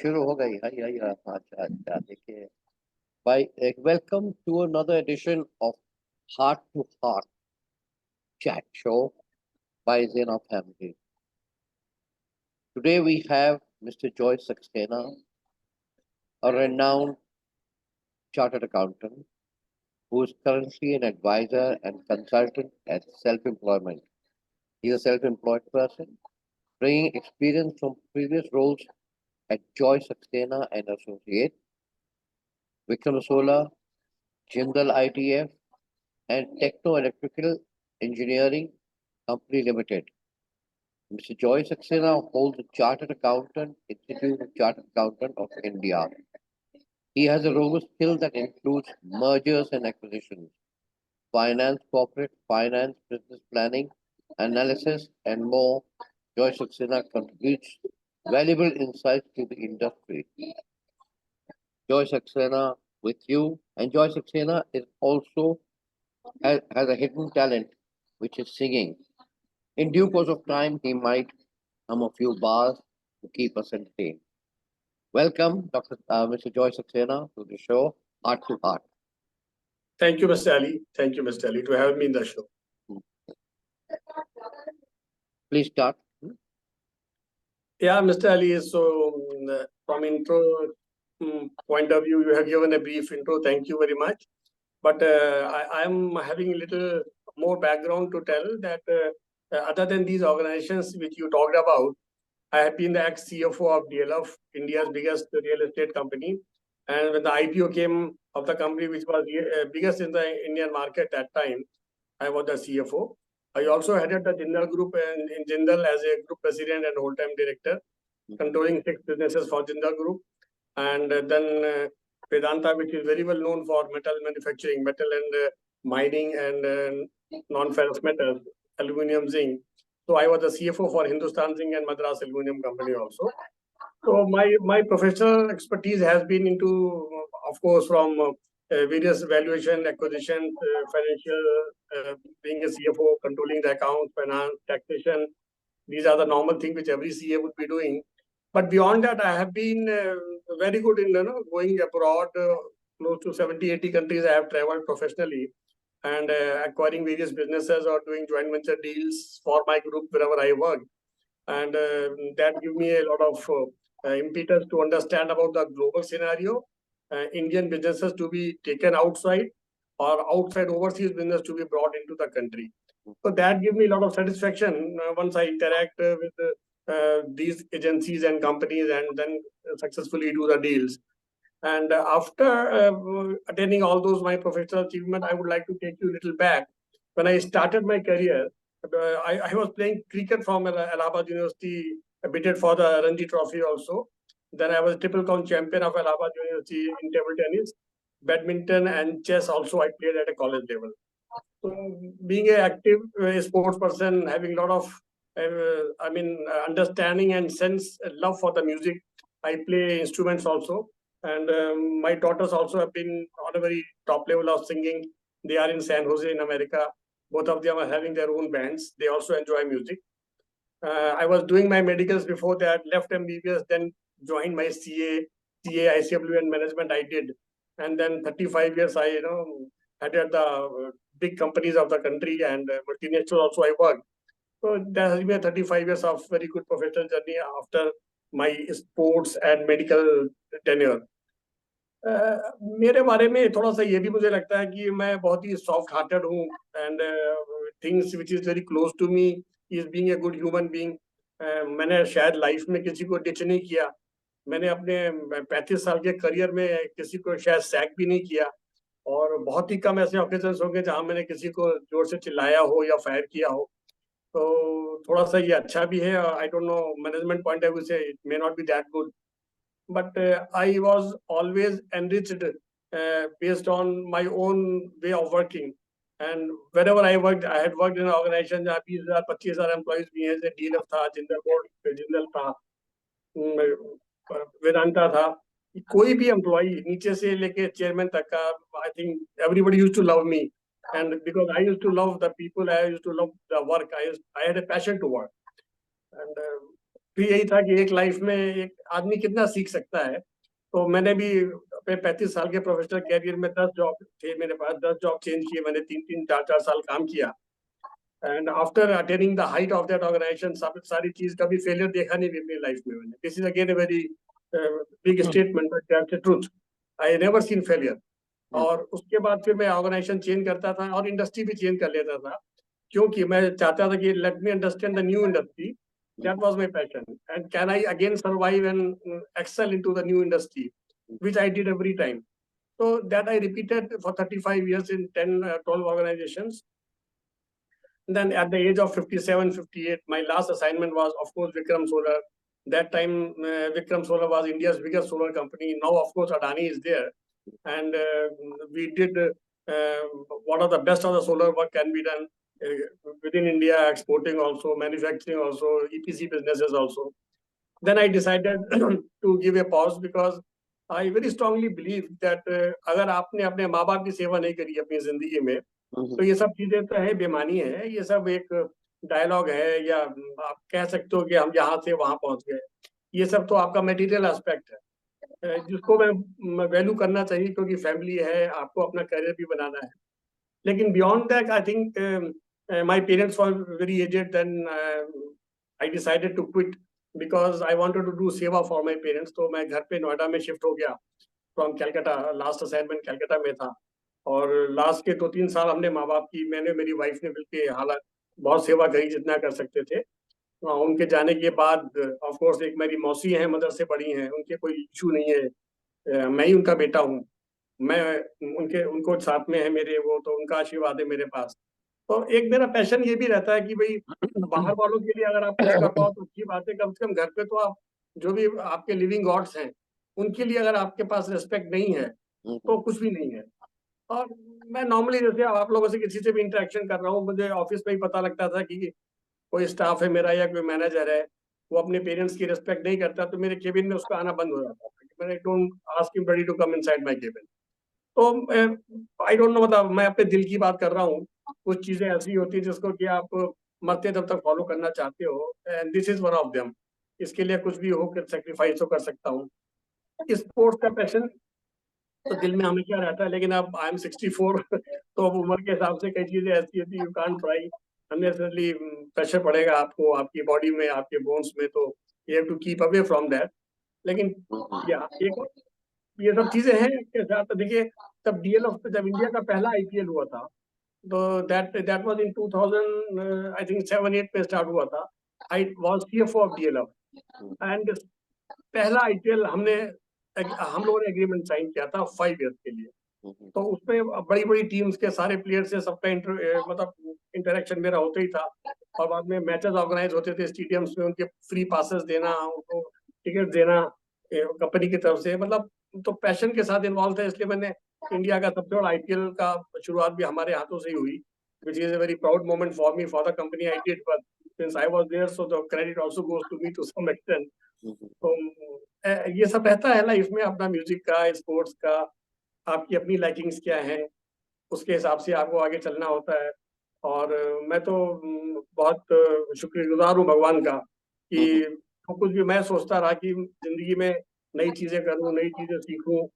शुरू हो गई है यही अच्छा अच्छा देखिए भाई welcome to another edition of heart to heart chat show by Zena Family. Today we have Mr. Joyce Saxena, a renowned chartered accountant who is currently an advisor and consultant at self-employment. He's a self-employed person bringing experience from previous roles at Joyce Saxena and Associate, Vikram Solar, Jindal ITF, and Techno Electrical Engineering Company Limited. Mr. Joy Saxena holds the Chartered Accountant Institute of Chartered Accountant of India. He has a robust skill that includes mergers and acquisitions, finance, corporate finance, business planning, analysis, and more. Joy Saxena contributes valuable insights to the industry. Joy Saxena with you, and Joy Saxena is also has a hidden talent, which is singing. In due course of time, he might hum a few bars to keep us entertained. Welcome, Mr. Joy Saxena, to the show, Heart to Heart. Thank you, Mr. Ali. Thank you, Mr. Ali, to have me in the show. Please start. Yeah, Mr. Ali, so from intro point of view, you have given a brief intro. Thank you very much. But I am having a little more background to tell that other than these organizations which you talked about, I have been the ex-CFO of DLF, India's biggest real estate company. And when the IPO came of the company, which was biggest in the Indian market at that time, I was the CFO. I also headed the Jindal Group in Jindal as a group president and whole-time director, controlling 6 businesses for Jindal Group. And then Vedanta, which is very well known for metal manufacturing, metal and mining and non-ferrous metals, aluminum, zinc. So I was the CFO for Hindustan Zinc and Madras Aluminum Company also. So my professional expertise has been into, of course, from various valuation, acquisition, financial, being a CFO, controlling the accounts, finance, taxation. These are the normal things which every CA would be doing. But beyond that, I have been very good in going abroad, close to 70, 80 countries I have traveled professionally and acquiring various businesses or doing joint venture deals for my group wherever I work. And that gives me a lot of impetus to understand about the global scenario, Indian businesses to be taken outside or outside overseas business to be brought into the country. So that gives me a lot of satisfaction once I interact with these agencies and companies and then successfully do the deals. And after attaining all those my professional achievement, I would like to take you a little back. When I started my career, I was playing cricket from Allahabad University, bidded for the Ranji Trophy also. Then I was triple count champion of Allahabad University in table tennis, badminton and chess also I played at a college level. So being an active sports person, having a lot of, understanding and sense, love for the music. I play instruments also. And my daughters also have been on a very top level of singing. They are in San Jose in America. Both of them are having their own bands. They also enjoy music. I was doing my medicals before that, left MBBS, then joined my CA, ICW and management I did. And then 35 years I, headed the big companies of the country and multinational also I worked. So there has been 35 years of very good professional journey after my sports and medical tenure. मेरे बारे में थोड़ा सा ये भी मुझे लगता है कि मैं बहुत ही सॉफ्ट हार्टेड हूँ and things which is very close to me is being a good human being. मैंने शायद लाइफ में किसी को डिच नहीं किया. मैंने अपने 35 साल के करियर में किसी को शायद सैक भी नहीं किया और बहुत ही कम ऐसे ऑकेजन होंगे जहाँ मैंने किसी को जोर से चिल्लाया हो या फायर किया हो. तो थोड़ा सा ये अच्छा भी है. I don't know management point of view से it may not be that good, but I was always enriched based on my own way of working. And wherever I worked, I had worked in an organization जहाँ 20,000 25,000 employees भी हैं. जैसे DLF था, Jindal board, Jindal था, वेदांता था. कोई भी employee नीचे से लेके चेयरमैन तक का, I think everybody used to love me. And because I used to love the people, I used to love the work. I had a passion to work. And फिर यही था कि एक लाइफ में एक आदमी कितना सीख सकता है। तो मैंने भी अपने 35 साल के प्रोफेशनल कैरियर में 10 जॉब थे मेरे पास, 10 जॉब चेंज किए मैंने, 3-3 4-4 साल काम किया। And after attaining the height of that organisation, सारी चीज कभी फेलियर देखा नहीं अपनी लाइफ में मैंने। This is again a very big statement, but that's the truth. I never seen failure. और उसके बाद फिर मैं ऑर्गेनाइजेशन चेंज करता था और इंडस्ट्री भी चेंज कर लेता था, क्योंकि मैं चाहता था कि let me understand the new industry. That was my passion. And can I again survive and excel into the new industry, which I did every time. So that I repeated for 35 years in 10, 12 organizations. Then at the age of 57, 58, my last assignment was, of course, Vikram Solar. That time, Vikram Solar was India's biggest solar company. Now, of course, Adani is there. And we did what are the best of the solar work can be done within India, exporting also, manufacturing also, EPC businesses also. Then I decided to give a pause because I very strongly believe that अगर आपने अपने माँ बाप की सेवा नहीं करी अपनी जिंदगी में, तो ये सब चीजें तो है बेमानी है, ये सब एक डायलॉग है, या आप कह सकते हो कि हम यहाँ से वहां पहुंच गए। ये सब तो आपका मटेरियल एस्पेक्ट है, जिसको मैं वैल्यू करना चाहिए, क्योंकि फैमिली है, आपको अपना करियर भी बनाना है। लेकिन beyond that I think my parents were very aged, then I decided to quit because I wanted to do सेवा फॉर माय पेरेंट्स। तो मैं घर पे नोएडा में शिफ्ट हो गया from Calcutta. Last assignment Calcutta में था, और लास्ट के 2-3 साल हमने माँ बाप की, मैंने मेरी वाइफ ने मिलके हालात बहुत सेवा करी जितना कर सकते थे। उनके जाने के बाद ऑफ कोर्स एक मेरी मौसी हैं, मदर से बड़ी हैं, उनके कोई इशू नहीं है, मैं ही उनका बेटा हूँ, मैं उनको साथ में है मेरे, वो तो उनका आशीर्वाद है मेरे पास। तो एक मेरा पैशन ये भी रहता है कि भाई बाहर वालों के लिए अगर आप कुछ कर पाओ तो अच्छी बात है, कम से कम घर पे तो आप जो भी आपके लिविंग गॉड्स हैं उनके लिए अगर आपके पास रिस्पेक्ट नहीं है तो कुछ भी नहीं है। और मैं नॉर्मली जैसे आप लोगों से किसी से भी इंटरेक्शन कर रहा हूँ, मुझे ऑफिस में ही पता लगता था कि कोई स्टाफ है मेरा या कोई मैनेजर है, वो अपने पेरेंट्स की रिस्पेक्ट नहीं करता, तो मेरे केबिन में उसका आना बंद हो जाता था। मैंने don't ask him ready to come inside my cabin. तो आई डोंट नो, मतलब मैं अपने दिल की बात कर रहा हूँ। कुछ चीजें ऐसी होती है जिसको कि आप मरते तब तक फॉलो करना चाहते हो, and this is one of them. इसके लिए कुछ भी हो, सेक्रीफाइस तो कर सकता हूँ। स्पोर्ट्स का पैशन तो दिल में हमेशा रहता है, लेकिन अब आई एम 64 तो अब उम्र के हिसाब से कई चीजें ऐसी होती है, you can't try unnecessarily, pressure पड़ेगा आपको, आपकी बॉडी में, आपके बोन्स में, तो you have to keep away from that. लेकिन या एक ये सब चीजें हैं के साथ। देखिए तब DLF, जब इंडिया का पहला IPL हुआ था, तो that was in 2000 I think 7-8 में स्टार्ट हुआ था। I was CFO of DLF, and पहला IPL हम लोगों ने एग्रीमेंट साइन किया था 5 ईयर्स के लिए। तो उसमें बड़ी बड़ी टीम्स के सारे प्लेयर्स से सबका मतलब इंटरेक्शन मेरा होता ही था। और बाद में मैचेस ऑर्गेनाइज होते थे स्टेडियम्स में, उनके फ्री पासेस देना, उनको टिकट देना कंपनी की तरफ से, मतलब तो पैशन के साथ इन्वॉल्व थे। इसलिए मैंने इंडिया का सबसे बड़ा IPL का शुरुआत भी हमारे हाथों से ही हुई, which is a very proud moment for me, for the company I did, but since I was there, so the credit also goes to me to some extent. तो ये सब रहता है लाइफ में, अपना म्यूजिक का, स्पोर्ट्स का, आपकी अपनी लाइकिंग्स क्या हैं, उसके हिसाब से आपको आगे चलना होता है। और मैं तो बहुत शुक्रगुजार हूँ भगवान का कि तो कुछ भी मैं सोचता रहा कि जिंदगी में नई चीजें करूँ, नई चीजें सीखूं,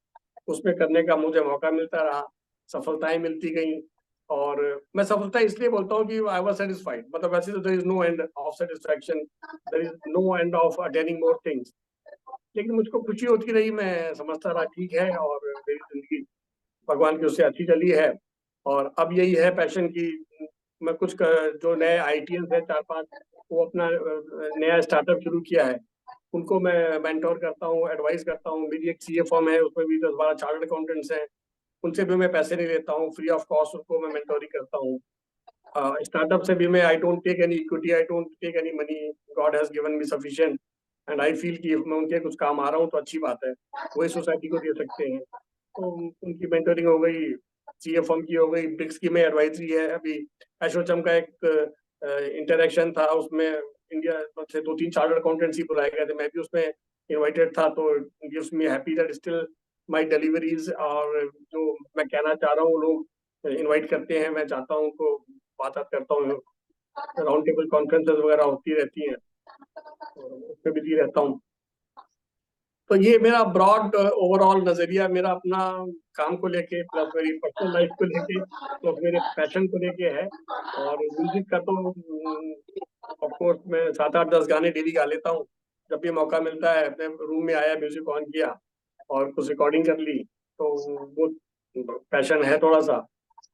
उसमें करने का मुझे मौका मिलता रहा, सफलताएं मिलती गई। और मैं सफलता इसलिए बोलता हूँ कि आई वाज सेटिस्फाइड, मतलब वैसे तो there is no end of satisfaction, there is no end of attaining more things, लेकिन मुझको खुशी होती रही, मैं समझता रहा ठीक है, और मेरी जिंदगी भगवान की उससे अच्छी चली है। और अब यही है पैशन की, मैं जो नए ITians है 4-5, वो अपना नया स्टार्टअप शुरू किया है, उनको मैं मेंटोर करता हूँ, एडवाइस करता हूँ। मेरी एक CA फर्म है, उसमें भी 10-12 चार्टर्ड अकाउंटेंट्स हैं, उनसे भी मैं पैसे नहीं लेता हूँ, फ्री ऑफ कॉस्ट उनको मैं मेंटोरिंग करता हूँ। स्टार्टअप से भी मैं I don't take any equity, I don't take any money, God has given me sufficient, and I feel कि मैं उनके कुछ काम आ रहा हूँ तो अच्छी बात है, वही सोसाइटी को दे सकते हैं। तो उनकी मेंटरिंग हो गई, CA फर्म की हो गई, ब्रिक्स की में एडवाइजरी है। अभी एसोचम का एक इंटरेक्शन था, उसमें इंडिया से 2-3 चार्टर्ड अकाउंटेंट्स ही बुलाए गए थे, मैं भी उसमें इन्वाइटेड था। तो gives me happy that still my deliveries, और जो मैं कहना चाह रहा हूँ लोग इनवाइट करते हैं, मैं चाहता हूँ उनको बात करता हूँ, राउंड टेबल कॉन्फ्रेंसेस वगैरह होती रहती हैं। उस पर बिजी रहता हूँ। तो ये मेरा ब्रॉड ओवरऑल नजरिया मेरा अपना काम को लेके, प्लस मेरी पर्सनल लाइफ को लेके, प्लस मेरे पैशन को लेके है। और म्यूजिक का तो ऑफ कोर्स मैं 7 8 10 गाने डेली गा लेता हूँ। जब भी मौका मिलता है अपने रूम में आया, म्यूजिक ऑन किया और कुछ रिकॉर्डिंग कर ली, तो वो पैशन है थोड़ा सा।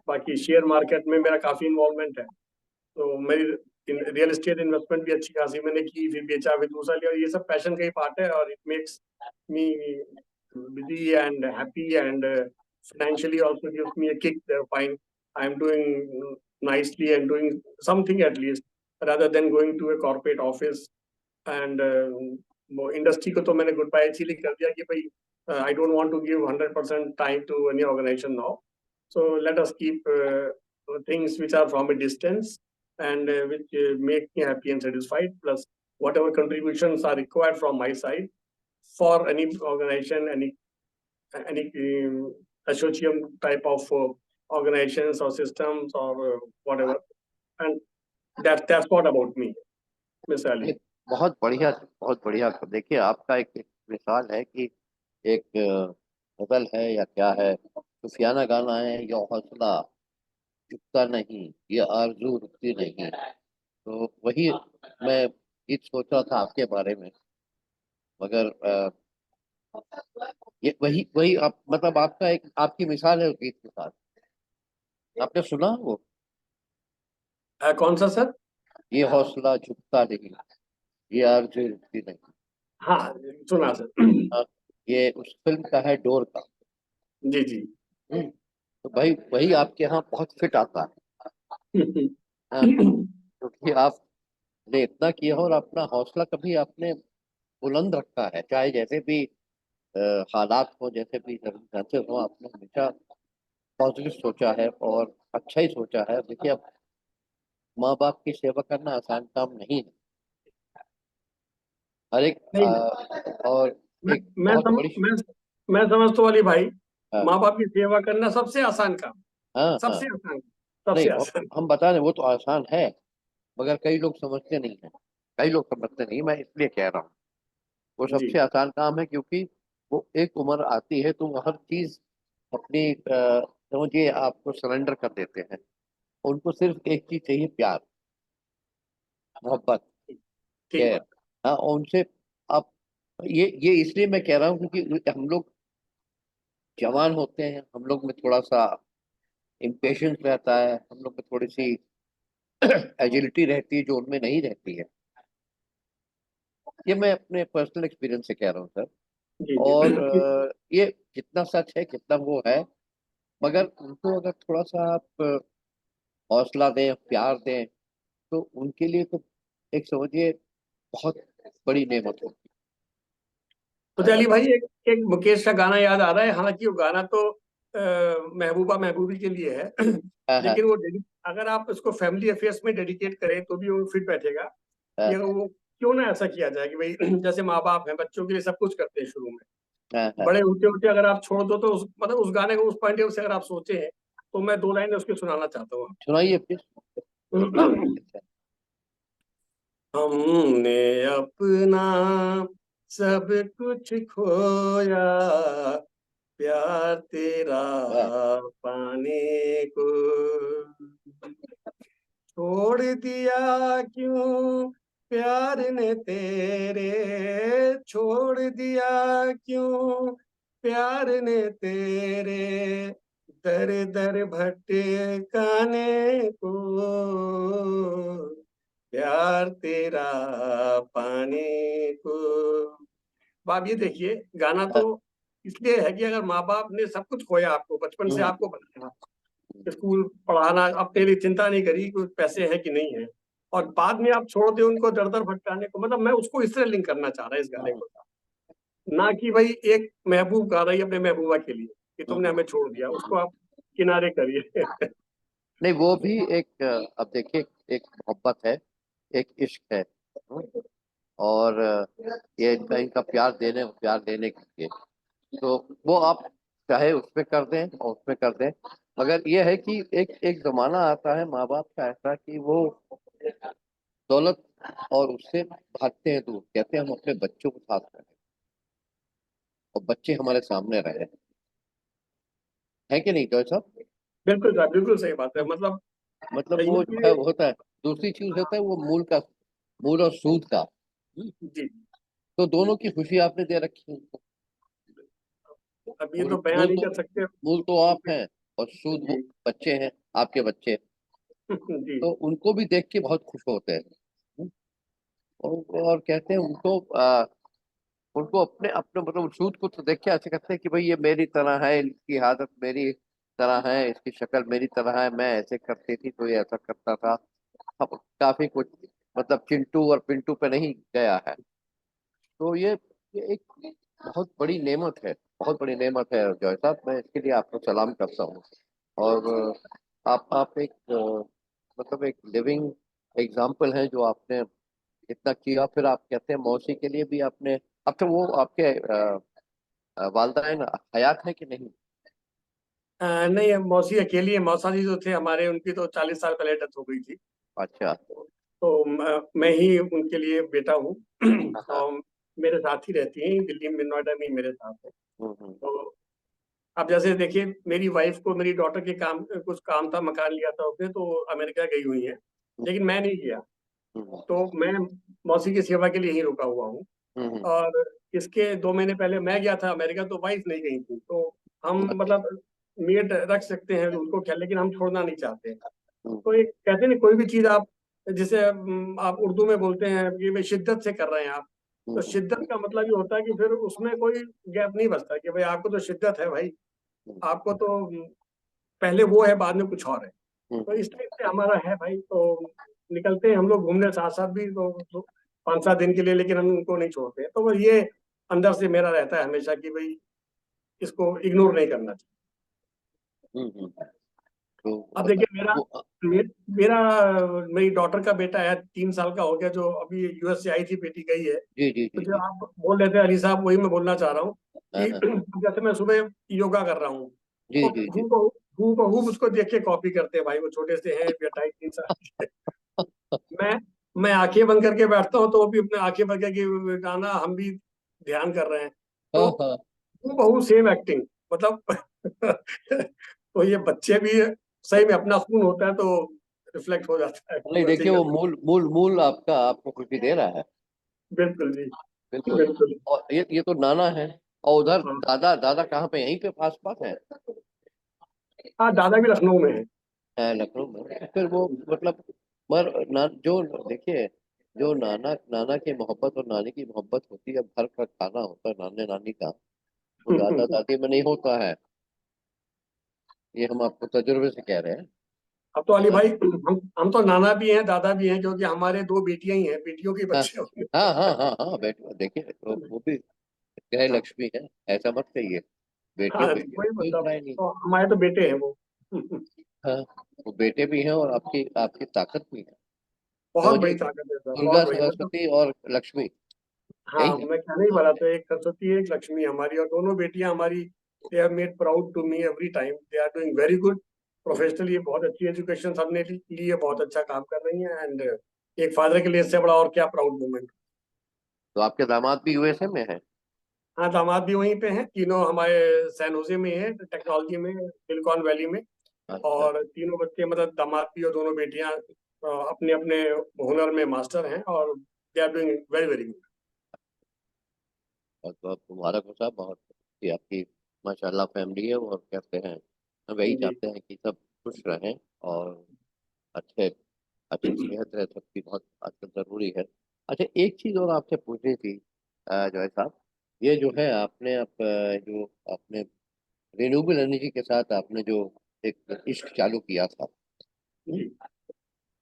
बाकी शेयर मार्केट में मेरा काफी इन्वॉल्वमेंट है, तो मेरी रियल एस्टेट इन्वेस्टमेंट भी अच्छी खासी मैंने की, फिर बेचा, फिर दूसरा लिया। ये सब पैशन का ही पार्ट है और it makes me busy and happy, and financially also gives me a kick there. Fine, I am doing nicely and doing something at least, rather than going to a corporate office. And वो industry को तो मैंने good bye इसीलिए कर दिया कि भाई I don't want to give 100% time to any organisation now. So let us keep things which are from a distance, and which make me happy and satisfied, plus whatever contributions are required from my side for any organization, any association type of organizations or systems or whatever. And that's what about me, Miss Ali. बहुत बढ़िया, बहुत बढ़िया। देखिए आपका एक मिसाल है कि एक गजल है या क्या है, सूफियाना गाना है, ये हौसला झुकता नहीं, ये आरज़ू रुकती नहीं। तो वही मैं गीत सोच रहा था आपके बारे में, मगर ये वही वही आप मतलब आपका एक आपकी मिसाल है उस गीत के साथ। आपने सुना वो, कौन सा सर? ये हौसला झुकता नहीं, ये आरज़ू रुकती नहीं। हाँ, सुना सर. हाँ, ये उस फिल्म का है, डोर का। जी जी. तो भाई वही आपके यहाँ बहुत फिट आता है। हाँ, क्योंकि आपने इतना किया और अपना हौसला कभी आपने बुलंद रखा है, चाहे जैसे भी हालात हो, जैसे भी सर्कमस्टेंसेस हो, आपने हमेशा पॉजिटिव सोचा है और अच्छा ही सोचा है। देखिए अब माँ बाप की सेवा करना आसान काम नहीं है। हर एक नहीं, और मैं एक मैं बहुत सम, बड़ी मैं समझता हूँ अली भाई, हाँ माँ बाप की सेवा करना सबसे आसान काम, हाँ हाँ। सबसे आसान, नहीं, सबसे आसान. हम बता रहे वो तो आसान है, मगर कई लोग समझते नहीं हैं। कई लोग समझते नहीं, मैं इसलिए कह रहा हूँ वो जी. सबसे आसान काम है, क्योंकि वो एक उम्र आती है तो वो हर चीज अपनी समझिए आपको सरेंडर कर देते हैं। उनको सिर्फ एक चीज चाहिए, प्यार, मोहब्बत, ठीक केयर। बात. हाँ, और उनसे आप ये इसलिए मैं कह रहा हूँ क्योंकि हम लोग जवान होते हैं, हम लोग में थोड़ा सा इम्पेशंस रहता है, हम लोग में थोड़ी सी एजिलिटी रहती है जो उनमें नहीं रहती है। ये मैं अपने पर्सनल एक्सपीरियंस से कह रहा हूँ सर। जी जी. और ये कितना सच है कितना वो है, मगर उनको अगर थोड़ा सा आप हौसला दें, प्यार दें, तो उनके लिए तो एक समझिए बहुत बड़ी नेमत होगी। मुझे अली भाई एक मुकेश का गाना याद आ रहा है, हालांकि वो गाना तो महबूबा महबूबी के लिए है. हाँ हाँ लेकिन वो अगर आप उसको फैमिली अफेयर्स में डेडिकेट करें तो भी वो फिट बैठेगा. कि हाँ अगर वो क्यों ना ऐसा किया जाए कि भाई जैसे माँ बाप हैं, बच्चों के लिए सब कुछ करते हैं शुरू में, हाँ हाँ। बड़े होते होते अगर आप छोड़ दो तो मतलब उस गाने को उस पॉइंट ऑफ व्यू से अगर आप सोचे हैं, तो मैं 2 लाइन उसके सुनाना चाहता हूँ सुनाइए प्लीज, कितना आपको. हमने अपना सब कुछ खोया, प्यार तेरा वाह। पाने को, छोड़ दिया क्यों प्यार ने तेरे, छोड़ दिया क्यों प्यार ने तेरे, दर दर भटकाने को, प्यार तेरा पाने को. बाप ये देखिए, गाना तो हाँ, इसलिए है कि अगर माँ बाप ने सब कुछ खोया, आपको बचपन से हम्म, आपको बनाया, स्कूल पढ़ाना, अपने लिए चिंता नहीं करी कि पैसे हैं कि नहीं है, और बाद में आप छोड़ दे उनको दर दर भटकाने को, मतलब मैं उसको इस तरह लिंक करना चाह रहा है इस गाने हम्म, को. ना कि भाई एक महबूब गा रही है अपने महबूबा के लिए कि तुमने हम्म। हमें छोड़ दिया, उसको आप किनारे करिए. नहीं, वो भी एक अब देखिए, एक मोहब्बत है, एक इश्क है। और ये इनका प्यार देने के लिए, तो वो आप चाहे उसमें कर दें और उसमें कर दें, मगर ये है कि एक एक जमाना आता है माँ बाप का ऐसा कि वो दौलत और उससे भागते हैं दूर, कहते हैं हम अपने बच्चों को साथ रखें और बच्चे हमारे सामने रहे, है कि नहीं जॉय साहब? बिल्कुल सर, बिल्कुल सही बात है। मतलब वो जो है ये वो होता है। दूसरी चीज होता है वो मूल और सूद का। जी, तो दोनों की खुशी आपने दे रखी है उनको। अब ये मूल तो बयान मूल नहीं तो कर सकते। मूल तो आप हैं और सूद वो जी बच्चे हैं, आपके बच्चे। जी तो उनको भी देख के बहुत खुश होते हैं। और कहते हैं उनको अपने अपने मतलब सूद को तो देख के ऐसे कहते हैं कि भाई ये मेरी तरह है, इसकी आदत मेरी तरह है, इसकी शक्ल मेरी तरह है, मैं ऐसे करती थी तो ये ऐसा करता था। अब काफी कुछ मतलब चिंटू और पिंटू पे नहीं गया है। तो ये एक बहुत बड़ी नेमत है, बहुत बड़ी नेमत है जॉय साहब, मैं इसके लिए आपको सलाम करता हूँ। और आप एक मतलब एक लिविंग एग्जाम्पल हैं जो आपने इतना किया। फिर आप कहते हैं मौसी के लिए भी आपने, अब तो वो आपके वालदाइन हयात है कि नहीं? नहीं, मौसी अकेली है। मौसा जी जो थे हमारे, उनकी तो 40 साल पहले डेथ हो गई थी। अच्छा। तो मैं ही उनके लिए बेटा हूँ। हाँ हाँ। और मेरे साथ ही रहती हैं दिल्ली में, नोएडा में ही मेरे साथ है। हम्म। तो अब जैसे देखिए, मेरी वाइफ को मेरी डॉटर के काम, कुछ काम था, मकान लिया था उसने, तो अमेरिका गई हुई है। लेकिन मैं नहीं गया। हम्म। तो मैं मौसी की सेवा के लिए ही रुका हुआ हूँ। हम्म। और इसके 2 महीने पहले मैं गया था अमेरिका, तो वाइफ नहीं गई थी। तो हम मतलब मेड रख सकते हैं उनको ख्याल, लेकिन हम छोड़ना नहीं चाहते। हम्म। तो एक कहते हैं ना, कोई भी चीज आप जैसे आप उर्दू में बोलते हैं कि भाई शिद्दत से कर रहे हैं आप। तो हम्म। शिद्दत का मतलब ये होता है कि फिर उसमें कोई गैप नहीं बचता कि भाई आपको तो शिद्दत है भाई, आपको तो पहले वो है, बाद में कुछ और है। तो हम्म। इस टाइप से हमारा है भाई। तो निकलते हैं हम लोग घूमने साथ साथ भी, तो 5-7 दिन के लिए, लेकिन हम उनको नहीं छोड़ते। तो वो ये अंदर से मेरा रहता है हमेशा कि भाई इसको इग्नोर नहीं करना चाहिए। तो अब मतलब देखिए, मेरा वो मे- मेरा मेरी डॉटर का बेटा है, 3 साल का हो गया, जो अभी यूएस से आई थी, बेटी गई है। जी जी तो जी जो जी। आप बोल रहे थे अली साहब, वही मैं बोलना चाह रहा हूँ हाँ कि हाँ। जैसे मैं सुबह योगा कर रहा हूँ, जी तो जी जी। हूबहू उसको देख के कॉपी करते हैं भाई। वो छोटे से हैं, 2.5-3 साल के। मैं मैं आंखें बंद करके बैठता हूँ, तो वो भी अपने आंखें बंद करके गाना, हम भी ध्यान कर रहे हैं। हाँ तो हाँ। हूबहू सेम एक्टिंग, मतलब तो ये बच्चे भी सही में, अपना खून होता है तो रिफ्लेक्ट हो जाता है, नहीं वैसे ही देखिए वो करते मूल मूल मूल आपका आपको खुशी दे रहा है। हैं। बिल्कुल जी, बिल्कुल। बिल्कुल। और ये तो नाना है। और उधर हाँ दादा दादा कहाँ पे, यहीं पे पास पास है? हाँ, दादा भी लखनऊ में है। लखनऊ में फिर वो मतलब जो देखिए, जो नाना नाना की मोहब्बत और नानी की मोहब्बत होती है, घर का खाना होता है नाने नानी का, वो दादा दादी में नहीं होता है। ये हम आपको तजुर्बे से कह रहे हैं। अब तो अली हाँ भाई, हम तो नाना भी हैं, दादा भी हैं, क्योंकि हमारे 2 बेटियां ही हैं, बेटियों के हाँ बच्चे होंगे। हाँ हाँ हाँ हाँ बेटे देखिए वो भी गृह लक्ष्मी है, ऐसा मत कहिए। बेटियों हाँ, बेटियों वही कोई मतलब, बुराई नहीं। तो हमारे तो बेटे हैं वो। हाँ, वो बेटे भी हैं और आपकी आपकी ताकत भी है। बहुत समझिए बड़ी कि ताकत है सर, दुर्गा बहुत बड़ी, मतलब। सरस्वती और लक्ष्मी हाँ, यही है। मैं कहने ही वाला था, एक सरस्वती एक लक्ष्मी हमारी, और दोनों बेटियां हमारी, they are made proud to me every time. They are doing very good professionally, बहुत अच्छी एजुकेशन सबने ली है, बहुत अच्छा काम कर रही हैं। एंड एक फादर के लिए इससे बड़ा और क्या प्राउड मोमेंट। तो आपके दामाद भी यूएसए में है? हाँ, दामाद भी वहीं पे हैं, तीनों हमारे सैन होजे में है, टेक्नोलॉजी में, सिलिकॉन वैली में। अच्छा। और तीनों बच्चे, मतलब दामाद भी और दोनों बेटियां अपने अपने हुनर में मास्टर हैं, और they are doing very very good. बहुत बहुत मुबारक हो साहब, बहुत अच्छी आपकी माशाल्लाह फैमिली है। और कहते हैं हम यही जी चाहते हैं कि सब खुश रहें और अच्छे अच्छी सेहत रहे सबकी, बहुत आजकल ज़रूरी है। अच्छा एक चीज़ और आपसे पूछनी थी जॉय साहब, ये जो है आपने जो आपने रिन्यूएबल एनर्जी के साथ आपने जो एक इश्क चालू किया था, जी।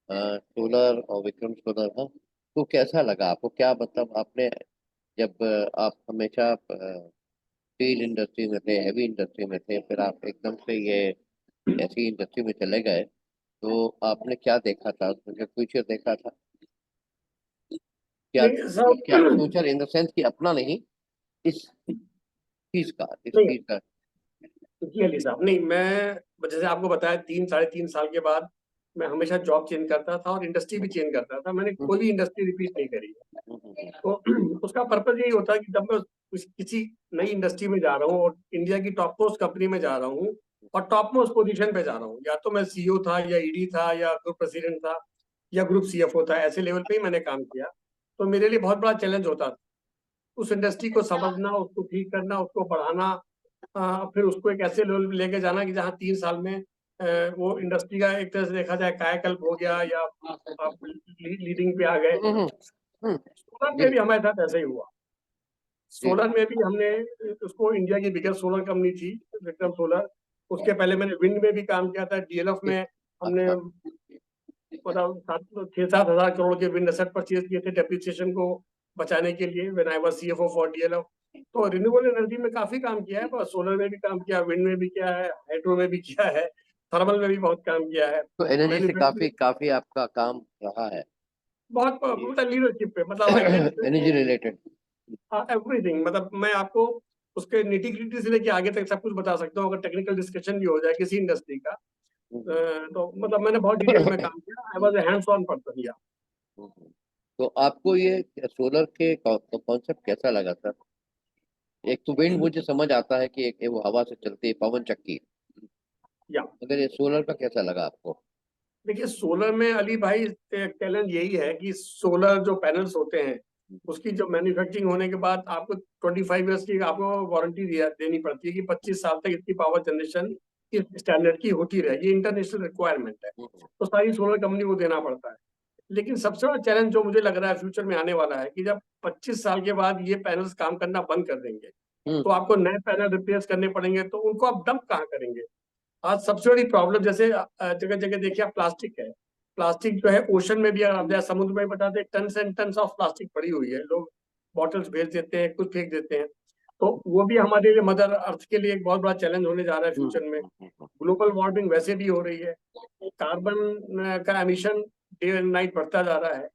सोलर और विक्रम सोलर, हाँ, तो कैसा लगा आपको? क्या मतलब आपने जब आप हमेशा स्टील इंडस्ट्री में थे, हैवी इंडस्ट्री में थे, फिर आप एकदम से ये ऐसी इंडस्ट्री में चले गए, तो आपने क्या देखा था उसमें? क्या फ्यूचर देखा था? क्या नहीं क्या सब फ्यूचर इन द सेंस कि अपना नहीं, इस इस नहीं, चीज का? जी अली साहब, नहीं, मैं जैसे आपको बताया, 3-3.5 साल के बाद मैं हमेशा जॉब चेंज करता था और इंडस्ट्री भी चेंज करता था, मैंने कोई भी इंडस्ट्री रिपीट नहीं करी। तो उसका पर्पज यही होता है कि जब मैं किसी नई इंडस्ट्री में जा रहा हूँ और इंडिया की टॉप मोस्ट कंपनी में जा रहा हूँ और टॉप मोस्ट पोजीशन पे जा रहा हूँ, या तो मैं सीईओ था या ईडी था या ग्रुप प्रेसिडेंट था या ग्रुप सीएफओ था, ऐसे लेवल पे ही मैंने काम किया, तो मेरे लिए बहुत बड़ा चैलेंज होता था उस इंडस्ट्री को समझना, उसको ठीक करना, उसको बढ़ाना, फिर उसको एक ऐसे लेवल पे लेके जाना कि जहाँ 3 साल में वो इंडस्ट्री का एक तरह से देखा जाए कायाकल्प हो गया या आप लीडिंग पे आ गए। सोलर में भी हमारे साथ ऐसा ही हुआ। सोलर में भी हमने उसको, इंडिया की बिगेस्ट सोलर कंपनी थी विक्रम सोलर, उसके पहले मैंने विंड में भी काम किया था। डीएलएफ में हमने मतलब 6-7 हजार करोड़ के विंड एसेट परचेज किए थे डेप्रिसिएशन को बचाने के लिए, when I was CFO for DLF. तो रिन्यूएबल एनर्जी में काफी काम किया है, पर सोलर में भी काम किया, विंड में भी किया है, हाइड्रो में भी किया है, थर्मल में भी बहुत काम किया है। तो एनर्जी से मैन्युफैक्चरिंग काफी आपका काम रहा है, बहुत, मतलब लीडरशिप पे, मतलब I can energy related. Everything, मतलब मैं आपको उसके निटी ग्रिटी से लेके आगे तक सब कुछ बता सकता हूँ, अगर टेक्निकल डिस्कशन भी हो जाए किसी इंडस्ट्री का। तो मतलब मैंने बहुत डिटेल में काम किया, I was a hands on person. या तो आपको ये सोलर के कॉन्सेप्ट कैसा लगा सर? एक तो विंड मुझे समझ आता है कि एक वो हवा से चलती है, पवन चक्की, या मगर ये सोलर का कैसा लगा आपको? देखिए, सोलर में अली भाई टैलेंट यही है कि सोलर जो पैनल्स होते हैं उसकी जो मैन्युफैक्चरिंग होने के बाद आपको 25 ईयर्स की आपको वारंटी देनी पड़ती है कि 25 साल तक इसकी पावर जनरेशन इस स्टैंडर्ड की होती रहे। ये इंटरनेशनल रिक्वायरमेंट है, तो सारी सोलर कंपनी को देना पड़ता है। लेकिन सबसे बड़ा चैलेंज जो मुझे लग रहा है फ्यूचर में आने वाला है कि जब 25 साल के बाद ये पैनल्स काम करना बंद कर देंगे तो आपको नए पैनल रिप्लेस करने पड़ेंगे, तो उनको आप डंप कहाँ करेंगे? आज सबसे बड़ी प्रॉब्लम, जैसे जगह जगह देखिए आप, प्लास्टिक है। प्लास्टिक जो है ओशन में भी, आप जैसे समुद्र में बताते हैं, tons and tons of plastic पड़ी हुई है, लोग बॉटल्स भेज देते हैं, कुछ फेंक देते हैं। तो वो भी हमारे लिए, मदर अर्थ के लिए एक बहुत बड़ा चैलेंज होने जा रहा है फ्यूचर में। ग्लोबल वार्मिंग वैसे भी हो रही है, कार्बन का एमिशन डे एंड नाइट बढ़ता जा रहा है,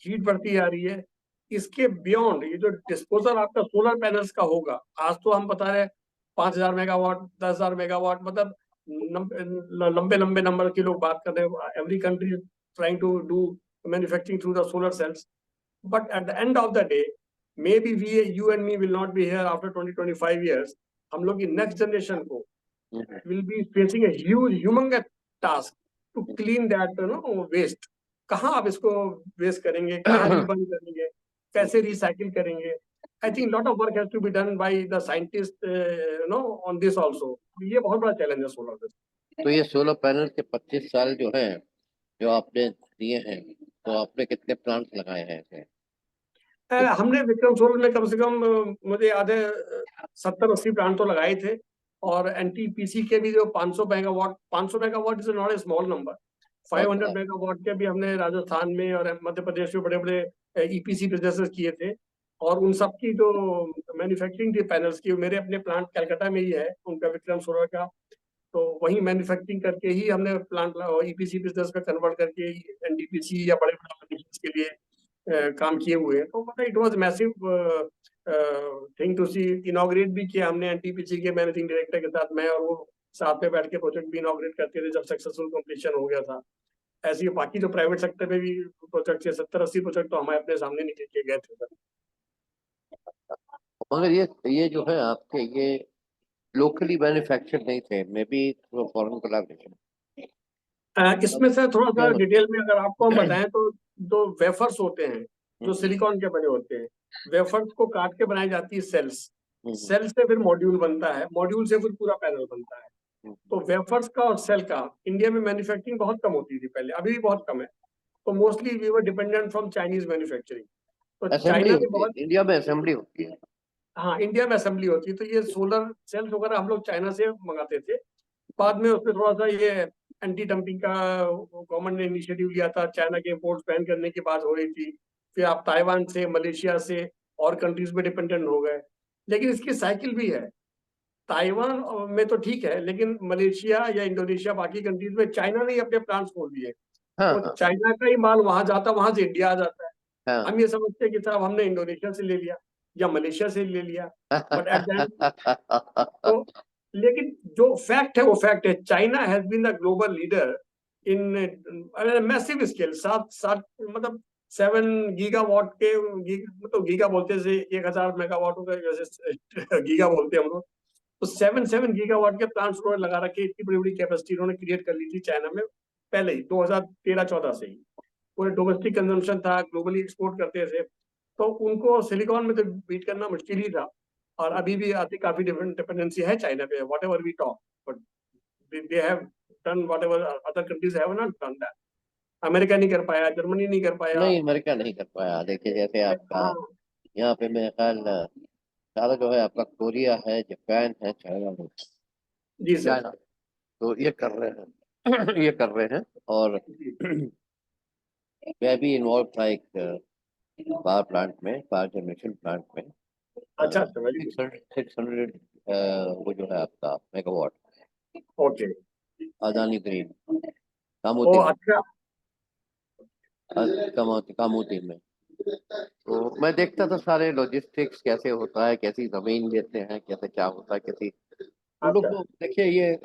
हीट बढ़ती जा रही है। इसके बियॉन्ड ये जो डिस्पोजल आपका सोलर पैनल्स का होगा, आज तो हम बता रहे हैं 5,000 मेगावाट, 10,000 मेगावाट, मतलब लंबे लंबे नंबर की लोग बात कर रहे हैं। Every country trying to do manufacturing through the solar cells, but at the end of the day maybe we, you and me will not be here after 20-25 years. हम लोग की नेक्स्ट जनरेशन को will be facing a huge humongous task to clean that waste। कहाँ आप इसको waste करेंगे, कहाँ रिबर्न करेंगे, कैसे रिसाइकिल करेंगे? I think lot of work has to be done by the scientist on this also. ये बहुत बड़ा चैलेंज है सोलर पे। तो ये सोलर पैनल के 25 साल जो है, जो आपने दिए हैं, तो आपने कितने प्लांट्स लगाए हैं ऐसे? हमने विक्रम सोलर में कम से कम मुझे याद है 70-80 प्लांट तो लगाए थे। और एनटीपीसी के भी जो 500 megawatt is not a small number. 500 megawatt के भी हमने राजस्थान में और मध्य प्रदेश में बड़े बड़े ईपीसी बिजनेसेस किए थे। और उन सब की जो मैन्युफैक्चरिंग थी पैनल्स की, मेरे अपने प्लांट कलकत्ता में ही है उनका, विक्रम सोलर का। तो वही मैन्युफैक्चरिंग करके ही हमने प्लांट ईपीसी बिजनेस में कन्वर्ट करके एनटीपीसी या बड़े बड़े के लिए काम किए हुए हैं। तो मतलब it was massive thing to see. Inaugurate भी किया हमने एनटीपीसी के मैनेजिंग डायरेक्टर के साथ, मैं और वो साथ में बैठ के प्रोजेक्ट भी इनॉग्रेट करते थे जब सक्सेसफुल कंप्लीशन हो गया था। ऐसे ही बाकी जो प्राइवेट सेक्टर में भी प्रोजेक्ट, 70-80 प्रोजेक्ट तो हमारे अपने सामने निकल के गए थे सर। मगर ये जो है आपके, ये लोकली मैन्युफैक्चर नहीं थे, मे बी फॉरेन कोलैबोरेशन। इसमें से थोड़ा सा डिटेल में अगर आपको हम बताएं तो जो वेफर्स होते हैं जो सिलिकॉन के बने होते हैं, वेफर्स को काट के बनाई जाती है सेल्स। सेल से फिर मॉड्यूल बनता है, मॉड्यूल से फिर पूरा पैनल बनता है। तो वेफर्स का और सेल का इंडिया में मैन्युफैक्चरिंग बहुत कम होती थी पहले, अभी भी बहुत कम है। तो mostly we were dependent from Chinese manufacturing. तो असेंबली चाइना ने होती है बहुत, इंडिया में, असेंबली होती है। हाँ इंडिया में असेंबली होती है। तो ये सोलर सेल्स वगैरह हम लोग चाइना से मंगाते थे। बाद में उसमें थोड़ा सा ये एंटी डंपिंग का गवर्नमेंट ने इनिशिएटिव लिया था, चाइना के इम्पोर्ट्स बैन करने की बात हो रही थी। फिर आप ताइवान से, मलेशिया से और कंट्रीज में डिपेंडेंट हो गए। लेकिन इसकी साइकिल भी है, ताइवान में तो ठीक है, लेकिन मलेशिया या इंडोनेशिया बाकी कंट्रीज में चाइना ने ही अपने प्लांट्स खोल दिए। हाँ तो चाइना का ही माल वहां जाता, वहां से इंडिया आ जाता है। हाँ हम ये समझते हैं कि साहब हमने इंडोनेशिया से ले लिया या मलेशिया से ले लिया, बट एट द एंड तो, लेकिन जो फैक्ट है वो फैक्ट है, China has been the global leader in massive scale, सात मतलब 7 गीगावाट के मतलब गीगा बोलते से 1000 मेगावाट होगा, वैसे गीगा बोलते हैं हम लोग। तो 7 गीगावाट के प्लांट्स उन्होंने लगा रखे, इतनी बड़ी बड़ी कैपेसिटी उन्होंने क्रिएट कर ली थी चाइना में पहले ही 2013-14 से ही। पूरे डोमेस्टिक कंजम्पशन था, ग्लोबली एक्सपोर्ट करते थे, तो उनको सिलिकॉन में तो बीट करना मुश्किल ही था। और अभी भी आती काफी डिफरेंट डिपेंडेंसी है चाइना पे, whatever we talk, but they have done whatever other countries have not done that. America नहीं कर पाया, जर्मनी नहीं कर पाया। नहीं, अमेरिका नहीं कर पाया। देखिए जैसे आपका हाँ यहाँ पे मेरे ख्याल सारा जो है आपका कोरिया है, जापान है, चाइना है। जी सर। चाइना तो ये कर रहे हैं ये कर रहे हैं। और जी। मैं भी इन्वॉल्व था एक पावर प्लांट में, पावर जनरेशन प्लांट में। अच्छा अच्छा, वेरी गुड। 600 वो जो है आपका मेगावाट, ओके। अदानी ग्रीन, ओ कामोती में। अच्छा। कामोती में। तो मैं देखता था सारे लॉजिस्टिक्स कैसे होता है, कैसी जमीन लेते हैं, कैसे क्या होता है, कैसी उन लोग अच्छा। को। देखिए ये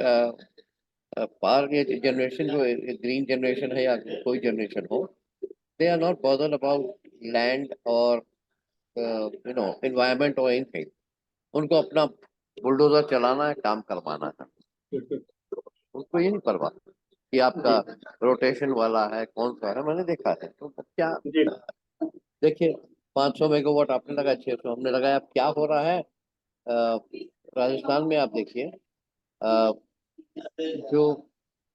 पावर, ये जनरेशन जो ग्रीन जनरेशन है या कोई जनरेशन हो, they are not bothered about land और एनवायरमेंट और एनीथिंग। उनको अपना बुलडोजर चलाना है, काम करवाना है। उनको ये नहीं परवाह कि आपका जी रोटेशन वाला है कौन सा है। मैंने देखा है तो क्या। जी। देखिए 500 मेगावाट आपने लगाया, 600 हमने लगाया। अब क्या हो रहा है राजस्थान में, आप देखिए जो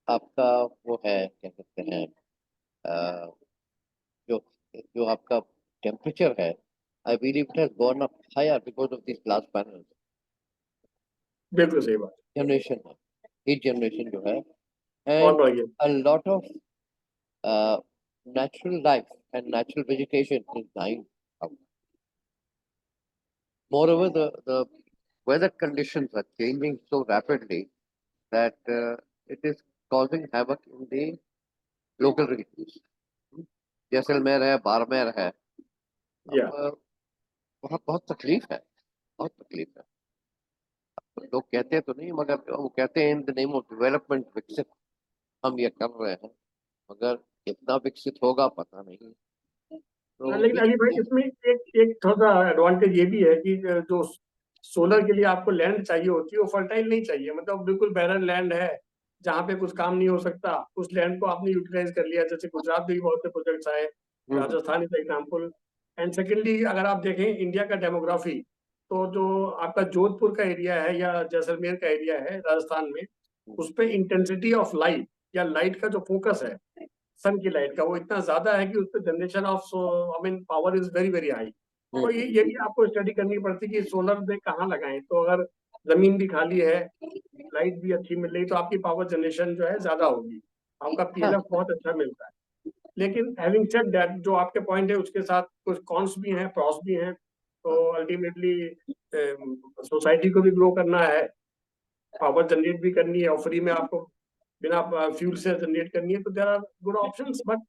आपका वो है, क्या कहते हैं, अ, जो जो आपका टेम्परेचर है, I believe it has gone up higher because of this glass panel बिल्कुल सही बात। जनरेशन है, हीट जनरेशन जो है। बहुत एंड बढ़िया। a lot of natural life and natural vegetation is dying out. Moreover, the weather conditions are changing so rapidly that it is causing havoc in the local regions. Jaisalmer है, बाड़मेर है। अब या बहुत बहुत तकलीफ है, बहुत तकलीफ है। लोग कहते तो नहीं, मगर वो कहते हैं in the name of development, विकसित हम ये कर रहे हैं, मगर कितना विकसित होगा पता नहीं। तो लेकिन अली भाई, इसमें एक एक थोड़ा एडवांटेज ये भी है कि जो सोलर के लिए आपको लैंड चाहिए होती है वो फर्टाइल नहीं चाहिए, मतलब बिल्कुल बैरन लैंड है जहाँ पे कुछ काम नहीं हो सकता, उस लैंड को आपने यूटिलाइज कर लिया। जैसे गुजरात में भी बहुत से प्रोजेक्ट्स आए, hmm, Rajasthan is example. And secondly, अगर आप देखें इंडिया का डेमोग्राफी, तो जो आपका जोधपुर का एरिया है या जैसलमेर का एरिया है राजस्थान में, उस पर इंटेंसिटी ऑफ लाइट या लाइट का जो फोकस है सन की लाइट का, वो इतना ज्यादा है कि उससे generation of I mean power is very very high. तो ये भी आपको स्टडी करनी पड़ती है कि सोलर में कहाँ लगाएं। तो अगर जमीन भी खाली है, लाइट भी अच्छी मिल रही, तो आपकी पावर जनरेशन जो है ज्यादा होगी, आपका हाँ। पीएलएफ बहुत अच्छा मिलता है। लेकिन हैविंग सेड दैट, जो आपके पॉइंट है उसके साथ कुछ कॉन्स भी हैं, प्रॉस भी हैं। तो अल्टीमेटली सोसाइटी को भी ग्रो करना है, पावर जनरेट भी करनी है, और फ्री में आपको बिना फ्यूल से जनरेट करनी है, तो there are good options. But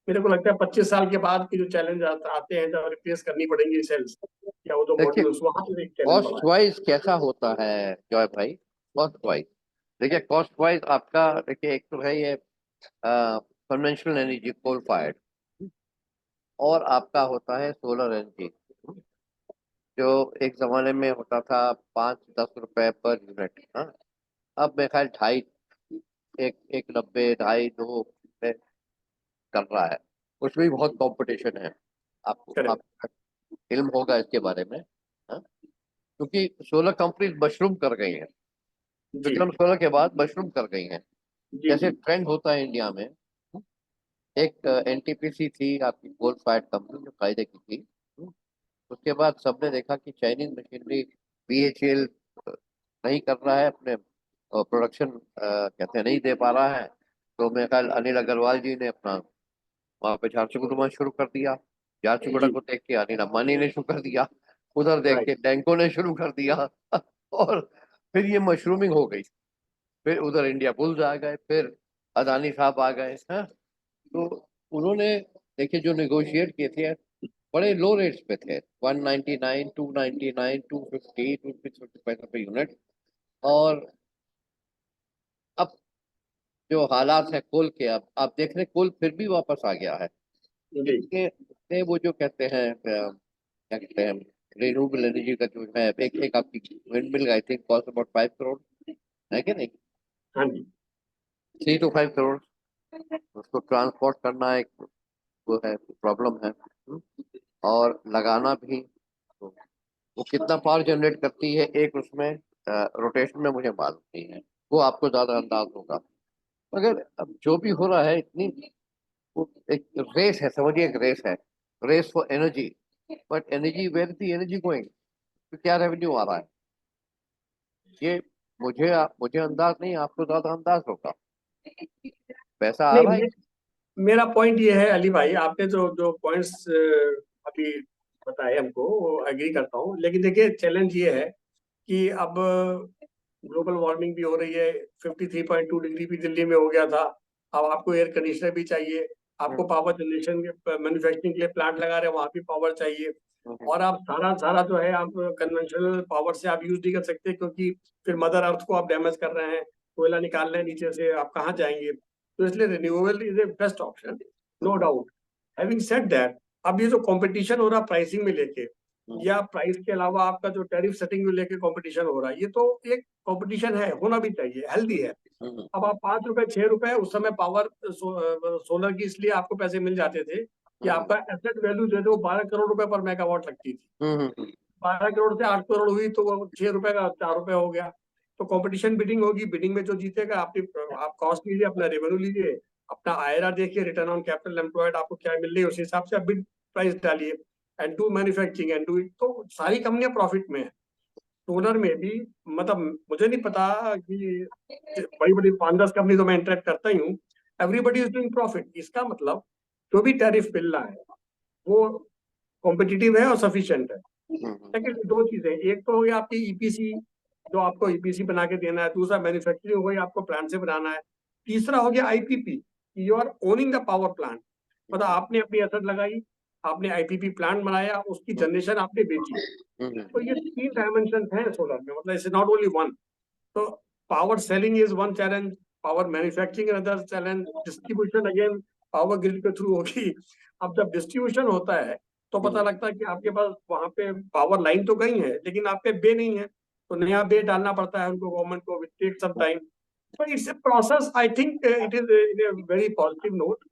मेरे को लगता है 25 साल के बाद के जो चैलेंज आते हैं, जब रिप्लेस करनी पड़ेंगी सेल्स या वो जो देखिए मॉड्यूल्स, वहां पे एक चैलेंज बड़ा कॉस्ट है। वाइज कैसा होता है जॉय भाई, कॉस्ट वाइज। देखिए कॉस्ट वाइज आपका, देखिए एक तो है ये कन्वेंशनल एनर्जी, कोल फायर्ड, और आपका होता है सोलर एनर्जी, जो एक जमाने में होता था 5-10 रुपए पर यूनिट। हाँ, अब मेरे ख्याल ढाई, एक 1.90, ढाई, 2 रुपए कर रहा है। उसमें भी बहुत कंपटीशन है। आप करेक्ट। इल्म होगा इसके बारे में। हाँ, क्योंकि सोलर कंपनीज मशरूम कर गई हैं, जी विक्रम सोलर के बाद मशरूम कर गई हैं। जी जैसे जी। ट्रेंड होता है इंडिया में, एक एनटीपीसी थी आपकी कोल फायर्ड कंपनी जो कायदे की थी। उसके बाद सबने देखा कि चाइनीज मशीनरी बीएचईएल नहीं कर रहा है, अपने प्रोडक्शन कहते हैं नहीं दे पा रहा है। तो मेरे ख्याल अनिल अग्रवाल जी ने अपना वहाँ पे झाड़ चुकड़मा शुरू कर दिया। झाड़ चुकड़ा जी। को देख के अनिल अंबानी ने शुरू कर दिया, उधर देख राइट। के टैंको ने शुरू कर दिया और फिर ये मशरूमिंग हो गई। फिर उधर इंडिया बुल्स आ गए, फिर अदानी साहब आ गए हैं। तो उन्होंने देखिए जो नेगोशिएट किए थे बड़े लो रेट्स पे थे, 199, 299, 250, 250 पैसा पे यूनिट। और अब जो हालात है कोल के, अब आप देख रहे कोल फिर भी वापस आ गया है। जी इसने वो जो कहते हैं क्या कहते हैं, रिन्यूएबल एनर्जी का जो है, एक एक आपकी windmill I think cost about 5 crore, है कि नहीं? हाँ जी 3 to 5 करोड़। उसको ट्रांसपोर्ट करना एक वो है, प्रॉब्लम है। और लगाना भी, तो वो कितना पावर जनरेट करती है एक उसमें रोटेशन में, मुझे मालूम नहीं है, वो आपको ज्यादा अंदाज होगा। मगर अब जो भी हो रहा है, इतनी वो एक रेस है, समझिए एक रेस है, race for energy. But energy, where the energy going, तो क्या रेवेन्यू आ रहा है, ये मुझे अंदाज नहीं, आपको ज्यादा अंदाज होगा। पैसा आ नहीं रहा है। मेरा पॉइंट ये है अली भाई, आपने जो जो पॉइंट्स अभी बताए हमको वो एग्री करता हूँ, लेकिन देखिए चैलेंज ये है कि अब ग्लोबल वार्मिंग भी हो रही है, 53.2 डिग्री भी दिल्ली में हो गया था। अब आपको एयर कंडीशनर भी चाहिए, आपको पावर जनरेशन मैन्युफैक्चरिंग के लिए प्लांट लगा रहे हैं, वहां भी पावर चाहिए। और आप सारा सारा जो है आप कन्वेंशनल पावर से आप यूज नहीं कर सकते, क्योंकि फिर मदर अर्थ को आप डैमेज कर रहे हैं, कोयला निकाल रहे हैं नीचे से, आप कहाँ जाएंगे? तो इसलिए renewable is a best option, no doubt. Having said that, अब ये जो कंपटीशन हो रहा प्राइसिंग में लेके, या प्राइस के अलावा आपका जो टैरिफ सेटिंग में लेके कंपटीशन हो रहा है, ये तो एक कंपटीशन है, होना भी चाहिए, हेल्दी है। अब आप 5 रुपए 6 रुपए उस समय पावर सोलर की इसलिए आपको पैसे मिल जाते थे कि आपका एसेट वैल्यू जो है वो 12 करोड़ रुपए पर मेगावाट लगती थी। 12 करोड़ से 8 करोड़ हुई तो वो 6 रुपए का 4 रुपए हो गया। तो कंपटीशन बिडिंग होगी, बिडिंग में जो जीतेगा, आप कॉस्ट लीजिए, अपना रेवेन्यू लीजिए, अपना आईआरआर देखिए, रिटर्न ऑन कैपिटल एम्प्लॉयड आपको क्या मिल रही है, उस हिसाब से आप बिड प्राइस डालिए and do manufacturing and do it, तो सारी कंपनियां प्रॉफिट में है। सोलर में भी, मतलब मुझे नहीं पता कि बड़ी बड़ी 5-10 कंपनी तो मैं इंटरेक्ट करता ही हूँ, एवरीबडी इज डूइंग प्रॉफिट। इसका मतलब जो भी टैरिफ मिल रहा है वो कॉम्पिटिटिव है और सफिशिएंट है। सेकंड दो चीजें, एक तो हो गया आपकी ईपीसी, जो आपको ईपीसी बना के देना है, दूसरा मैन्युफैक्चरिंग हो गई, आपको प्लांट से बनाना है, तीसरा हो गया IPP, you are owning the power plant, मतलब आपने अपनी एसेट लगाई, आपने आईपीपी प्लांट बनाया, उसकी जनरेशन आपने बेची। तो ये 3 डायमेंशन है सोलर में, मतलब इट्स नॉट ओनली वन। तो power selling is one challenge, power manufacturing other challenge, distribution again power grid के थ्रू होगी। अब जब डिस्ट्रीब्यूशन होता है तो पता लगता है कि आपके पास वहां पे पावर लाइन तो गई है, लेकिन आपके बे नहीं है, तो नया बे डालना पड़ता है उनको, गवर्नमेंट को, take some time. So it's a process. I think it is in a very positive note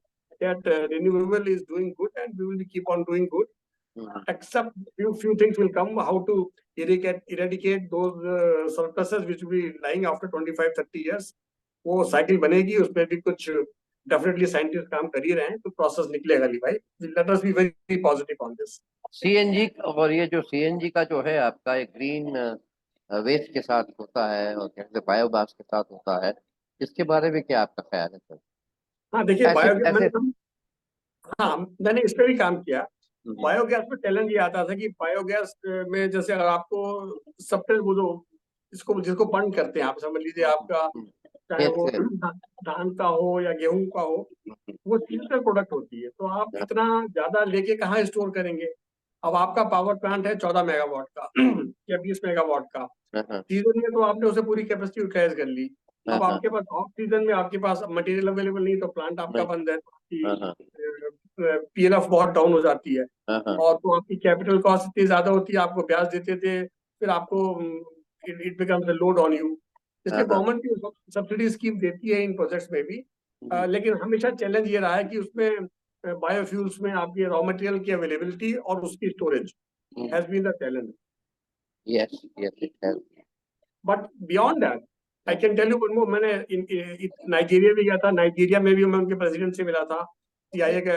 that renewable is doing good and we will keep on doing good. Except few things will come, how to eradicate those surpluses which will be lying after 25-30 years. वो cycle बनेगी, उसमें भी कुछ definitely scientist काम कर ही रहे हैं, तो प्रोसेस निकलेगा ली भाई। Let us be very positive on this. CNG, और ये जो सीएनजी का जो है आपका, एक ग्रीन वेस्ट के साथ होता है और कहते बायोमास के साथ होता है, इसके बारे में क्या आपका ख्याल है सर? हाँ देखिए, ऐसे बायोगैस ऐसे। हाँ मैंने इस पे भी काम किया। हम्म, बायोगैस में टैलेंट ये आता था कि बायोगैस में जैसे अगर आपको सबसे वो जो इसको जिसको बर्न करते हैं, आप समझ लीजिए आपका चाहे खेत वो से। धान का हो या गेहूं का हो, वो सीजनल प्रोडक्ट होती है, तो आप इतना ज्यादा लेके कहाँ स्टोर करेंगे? अब आपका पावर प्लांट है 14 मेगावाट का या 20 मेगावाट का, हाँ, सीजन में तो आपने उसे पूरी कैपेसिटी यूटिलाइज कर ली। हाँ, अब हाँ, आपके पास ऑफ सीजन में आपके पास मटेरियल अवेलेबल नहीं, तो प्लांट आपका नहीं, बंद है, हाँ, हाँ, पीएलएफ बहुत डाउन हो जाती है। हाँ, हाँ, और तो आपकी कैपिटल कॉस्ट इतनी ज्यादा होती है, आपको ब्याज देते थे, फिर आपको it becomes a load on you. हाँ, इसलिए हाँ, गवर्नमेंट भी सब्सिडी स्कीम देती है इन प्रोजेक्ट्स में भी। हम्म, लेकिन हमेशा चैलेंज ये रहा है कि उसमें बायोफ्यूल्स में आपकी रॉ मटेरियल की अवेलेबिलिटी और उसकी storage has been the challenge. Yes yes it has. But beyond that I can tell you one more. मैंने नाइजीरिया भी गया था, नाइजीरिया में भी मैं उनके प्रेसिडेंट से मिला था, सीआईए का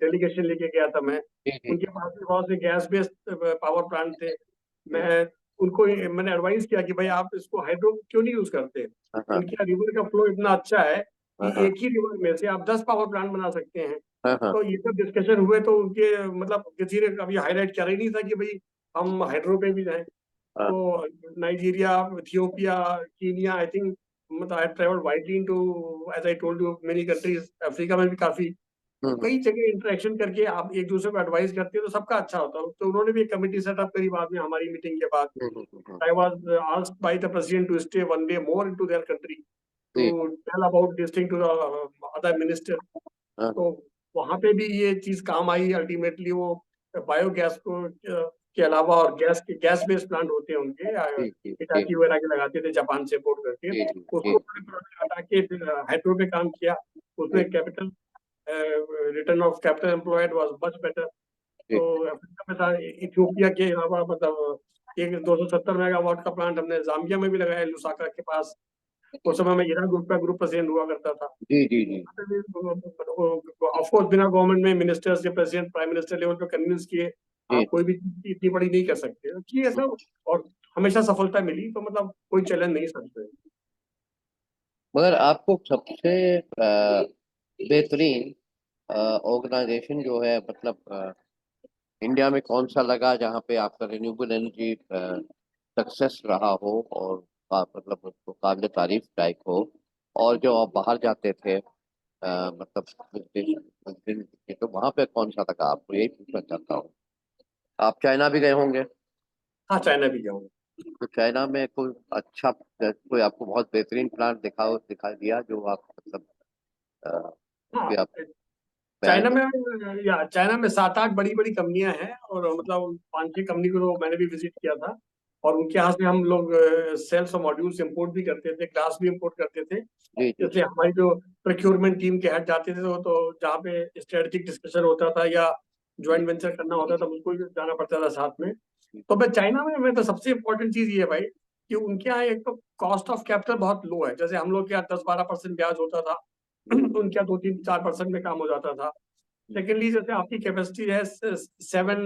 डेलीगेशन लेके गया था मैं। जी जी। उनके पास भी बहुत से गैस बेस्ड पावर प्लांट थे। मैं उनको मैंने एडवाइस किया कि भाई आप इसको हाइड्रो क्यों नहीं यूज करते? हाँ, हाँ, उनके रिवर का फ्लो इतना अच्छा है कि हाँ, हाँ, एक ही रिवर में से आप 10 पावर प्लांट बना सकते हैं। हाँ, हाँ, तो ये सब डिस्कशन हुए तो उनके मतलब किसी ने कभी हाईलाइट कर ही नहीं था कि भाई हम हाइड्रो पे भी जाएं। हाँ, तो Nigeria, Ethiopia, Kenya, I think, मतलब I travelled widely into, as I told you, many countries, Africa में भी काफी। तो हम्म, कई जगह इंटरेक्शन करके आप एक दूसरे को एडवाइस करते हो तो सबका अच्छा होता है। तो उन्होंने भी एक कमेटी सेटअप करी बाद में हमारी मीटिंग के बाद। Hmm, hmm, I was asked by the president to stay one day more into their country, to tell about this thing to the other minister. हाँ, तो वहां पे भी ये चीज काम आई अल्टीमेटली। वो बायोगैस को के अलावा और गैस बेस्ड प्लांट होते हैं उनके जी जी जी हिटाची वगैरह के लगाते थे जापान से इम्पोर्ट करके, जी जी उसको जी उन्होंने हटा के हाइड्रो पे काम किया। उसमें capital return of capital employed was much better. तो अफ्रीका में था, इथियोपिया के अलावा मतलब एक 270 मेगावाट का प्लांट हमने जाम्बिया में भी लगाया, लुसाका के पास। उस समय में इरान ग्रुप का ग्रुप प्रेसिडेंट हुआ करता था। जी जी जी ऑफ कोर्स बिना गवर्नमेंट में मिनिस्टर्स या प्रेसिडेंट प्राइम मिनिस्टर लेवल पे कन्विंस किए जी। आप कोई भी चीज़ इतनी बड़ी नहीं कर सकते कि ये सब, और हमेशा सफलता मिली, तो मतलब कोई चैलेंज नहीं सकते। मगर आपको सबसे बेहतरीन ऑर्गेनाइजेशन जो है, मतलब इंडिया में कौन सा लगा जहाँ पे आपका रिन्यूएबल एनर्जी सक्सेस रहा हो और मतलब उसको काबिल तारीफ लायक हो, और जो आप बाहर जाते थे मतलब तो वहाँ पे कौन सा लगा आपको, यही पूछना चाहता हूँ। आप चाइना भी गए होंगे, हाँ, चाइना भी गया हूँ। तो चाइना में कोई अच्छा, कोई आपको बहुत बेहतरीन प्लांट दिखाई दिया जो आप मतलब हाँ, कि आप बयान चाइना कर। में चाइना में 7-8 बड़ी बड़ी कंपनियां हैं, और मतलब 5-6 कंपनी को तो मैंने भी विजिट किया था। और उनके यहाँ से हम लोग सेल्स और मॉड्यूल्स इंपोर्ट भी करते थे, ग्लास भी इंपोर्ट करते थे। जी जी जैसे हमारी जो प्रोक्योरमेंट टीम के हेड जाते थे तो जहाँ पे स्ट्रेटेजिक डिस्कशन होता था या ज्वाइंट वेंचर करना होता था, मुझको भी जाना पड़ता था साथ में। तो मैं चाइना में तो सबसे इम्पोर्टेंट चीज ये है भाई कि उनके यहाँ एक तो कॉस्ट ऑफ कैपिटल बहुत लो है। जैसे हम लोग के यहाँ 10-12% ब्याज होता था, उनके यहाँ 2-3-4% में काम हो जाता था। सेकेंडली, जैसे आपकी कैपेसिटी है 7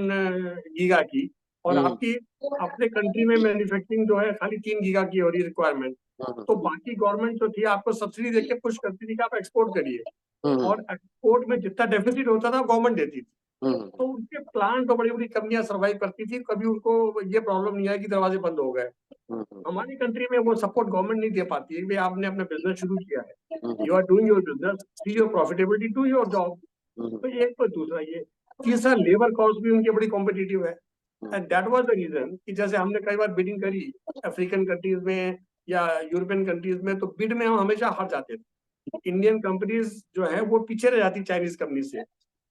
गीगा की, और हम्म आपकी अपने कंट्री में मैन्युफैक्चरिंग जो है खाली 3 गीगा की हो रही रिक्वायरमेंट, हम्म तो बाकी गवर्नमेंट जो थी आपको सब्सिडी देके पुश करती थी कि आप एक्सपोर्ट करिए, हम्म और एक्सपोर्ट में जितना डेफिसिट होता था गवर्नमेंट देती थी। हम्म तो उनके प्लांट तो बड़ी बड़ी कंपनियां सर्वाइव करती थी, कभी उनको ये प्रॉब्लम नहीं आई कि दरवाजे बंद हो गए। हम्म हमारी कंट्री में वो सपोर्ट गवर्नमेंट नहीं दे पाती है कि भाई आपने अपना बिजनेस शुरू किया है, hmm you are doing your business, see your profitability, do your job. Hmm तो एक तो दूसरा ये, तीसरा लेबर कॉस्ट भी उनकी बड़ी कॉम्पिटिटिव है। And that was the reason कि जैसे हमने कई बार बिडिंग करी अफ्रीकन कंट्रीज में या यूरोपियन कंट्रीज में, तो बिड में हम हमेशा हार जाते थे। इंडियन कंपनीज जो है वो पीछे रह जाती चाइनीज कंपनी से,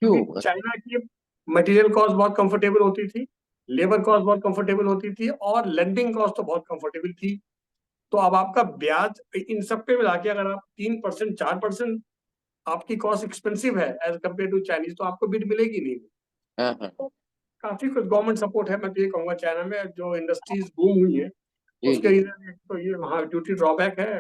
क्योंकि क्यों? चाइना की मटेरियल कॉस्ट बहुत कंफर्टेबल होती थी, लेबर कॉस्ट बहुत कंफर्टेबल होती थी, और लेंडिंग कॉस्ट तो बहुत कंफर्टेबल थी। तो अब आपका ब्याज इन सब पे मिला के अगर आप 3% 4% आपकी कॉस्ट एक्सपेंसिव है एज कम्पेयर टू चाइनीज, तो आपको बिड मिलेगी नहीं। हाँ हाँ तो काफी कुछ गवर्नमेंट सपोर्ट है, मैं तो ये कहूंगा चाइना में जो इंडस्ट्रीज बूम हुई है जी उसके जी रीजन, एक तो ये वहाँ ड्यूटी ड्रॉबैक है,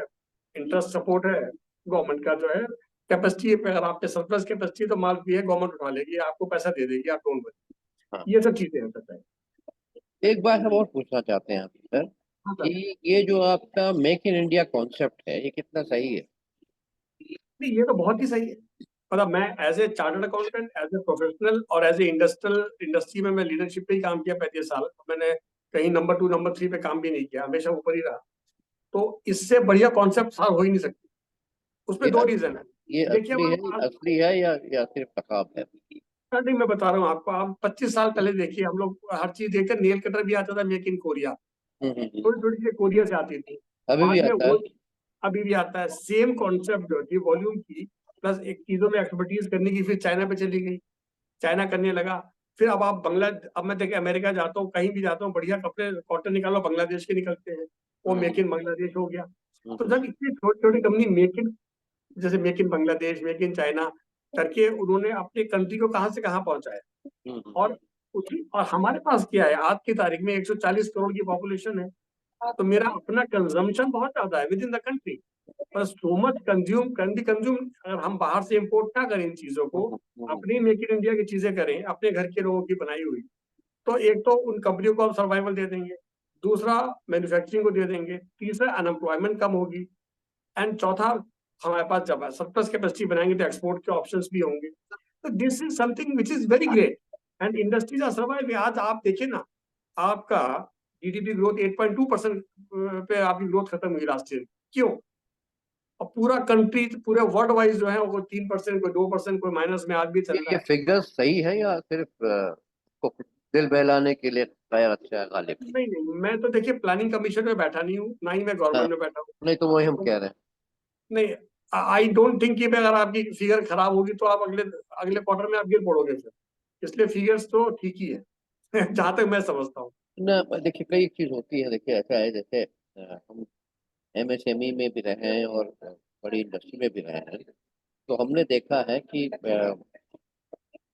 इंटरेस्ट सपोर्ट है गवर्नमेंट का जो है, कैपेसिटी पे अगर आप पे सरप्लस कैपेसिटी तो माल भी है, गवर्नमेंट उठा लेगी, आपको पैसा दे देगी, आप डोंट हाँ। वरी। ये सब चीजें हैं सर। एक बात हम और पूछना चाहते हैं आपसे सर, हाँ सर। कि ये जो आपका मेक इन इंडिया कॉन्सेप्ट है, ये कितना सही है? नहीं, ये तो बहुत ही सही है। मतलब मैं as a chartered accountant, as a professional और एज ए इंडस्ट्री में मैं लीडरशिप पे ही काम किया 35 साल। मैंने कहीं नंबर 2 नंबर 3 पे काम भी नहीं किया, हमेशा ऊपर ही रहा। तो इससे बढ़िया कॉन्सेप्ट हो ही नहीं सकती। उसमें ये 2 रीजन है। ये देखिए असली है, हम आज, असली है या सिर्फ नकाब है? स्टार्टिंग में बता रहा हूँ आपको, आप 25 साल पहले देखिए, हम लोग हर चीज देखते, नेल कटर भी आता था मेक इन कोरिया, हम्म। थोड़ी थोड़ी चीजें कोरिया से आती थी। अभी भी बाद में आता है। वो अभी भी आता है, सेम कॉन्सेप्ट जो थी वॉल्यूम की प्लस एक चीजों में एक्सपर्टीज करने की, फिर चाइना पे चली गई, चाइना करने लगा। फिर अब आप अब मैं देखिए अमेरिका जाता हूँ, कहीं भी जाता हूँ, बढ़िया कपड़े कॉटन निकालो बांग्लादेश के निकलते हैं, वो मेक इन बांग्लादेश हो गया। तो हम्म जब इतनी छोटी छोटी कंपनी मेक इन, जैसे make in Bangladesh, make in China करके उन्होंने अपनी कंट्री को कहाँ से कहाँ पहुंचाया। हम्म और हमारे पास क्या है, आज की तारीख में 140 करोड़ की पॉपुलेशन है, तो मेरा अपना कंजम्पशन बहुत ज्यादा है विद इन द कंट्री, पर so much consume can be consume. अगर हम बाहर से इंपोर्ट ना करें इन चीजों को, अपनी मेक इन इंडिया की चीजें करें, अपने घर के लोगों की बनाई हुई, तो एक तो उन कंपनियों को हम सर्वाइवल दे देंगे, दूसरा मैन्युफैक्चरिंग को दे देंगे, तीसरा अनएम्प्लॉयमेंट कम होगी, एंड चौथा हमारे पास जब सरप्लस कैपेसिटी बनाएंगे तो एक्सपोर्ट के ऑप्शंस भी होंगे। तो this is something which is very great, and industries are surviving. आज आप देखिए ना, आपका जीडीपी ग्रोथ 8.2% पे आपकी ग्रोथ खत्म हुई लास्ट ईयर। क्यों? और पूरा कंट्री, पूरे वर्ल्ड वाइज जो है वो 3%, कोई 2%, कोई माइनस में आज भी चल रहा ये है। फिगर सही है या सिर्फ को दिल बहलाने के लिए शायद अच्छा है गालिब? नहीं नहीं, मैं तो देखिए प्लानिंग कमीशन में बैठा नहीं हूँ, ना ही मैं हाँ, गवर्नमेंट में बैठा हूँ। नहीं तो वही हम तो कह रहे हैं। नहीं, आई डोंट थिंक कि अगर आपकी फिगर खराब होगी तो आप अगले अगले क्वार्टर में आप गिर पड़ोगे फिर, इसलिए फिगर्स तो ठीक ही है जहां तक मैं समझता हूँ। ना देखिए, कई चीज होती है। देखिए ऐसा है, जैसे हम एमएसएमई में भी रहे हैं और बड़ी इंडस्ट्री में भी रहे हैं, तो हमने देखा है कि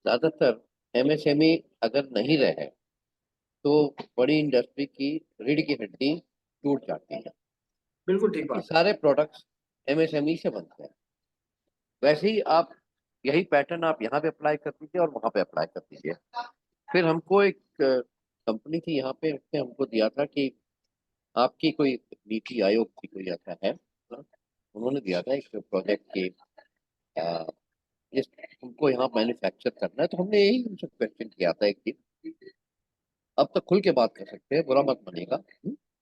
ज्यादातर एमएसएमई अगर नहीं रहे तो बड़ी इंडस्ट्री की रीढ़ की हड्डी टूट जाती है, बिल्कुल ठीक क्योंकि बात है। सारे प्रोडक्ट्स एमएसएमई से बनते हैं। वैसे ही आप यही पैटर्न आप यहाँ पे अप्लाई कर दीजिए और वहाँ पे अप्लाई कर दीजिए। फिर हमको एक कंपनी थी यहाँ पे, उसने हमको दिया था कि आपकी कोई नीति आयोग की कोई ऐसा है ना, उन्होंने दिया था एक प्रोजेक्ट की अ, इस हमको यहाँ मैन्युफैक्चर करना है। तो हमने यही उनसे क्वेश्चन किया था एक दिन, अब तक खुल के बात कर सकते हैं, बुरा मत मानिएगा,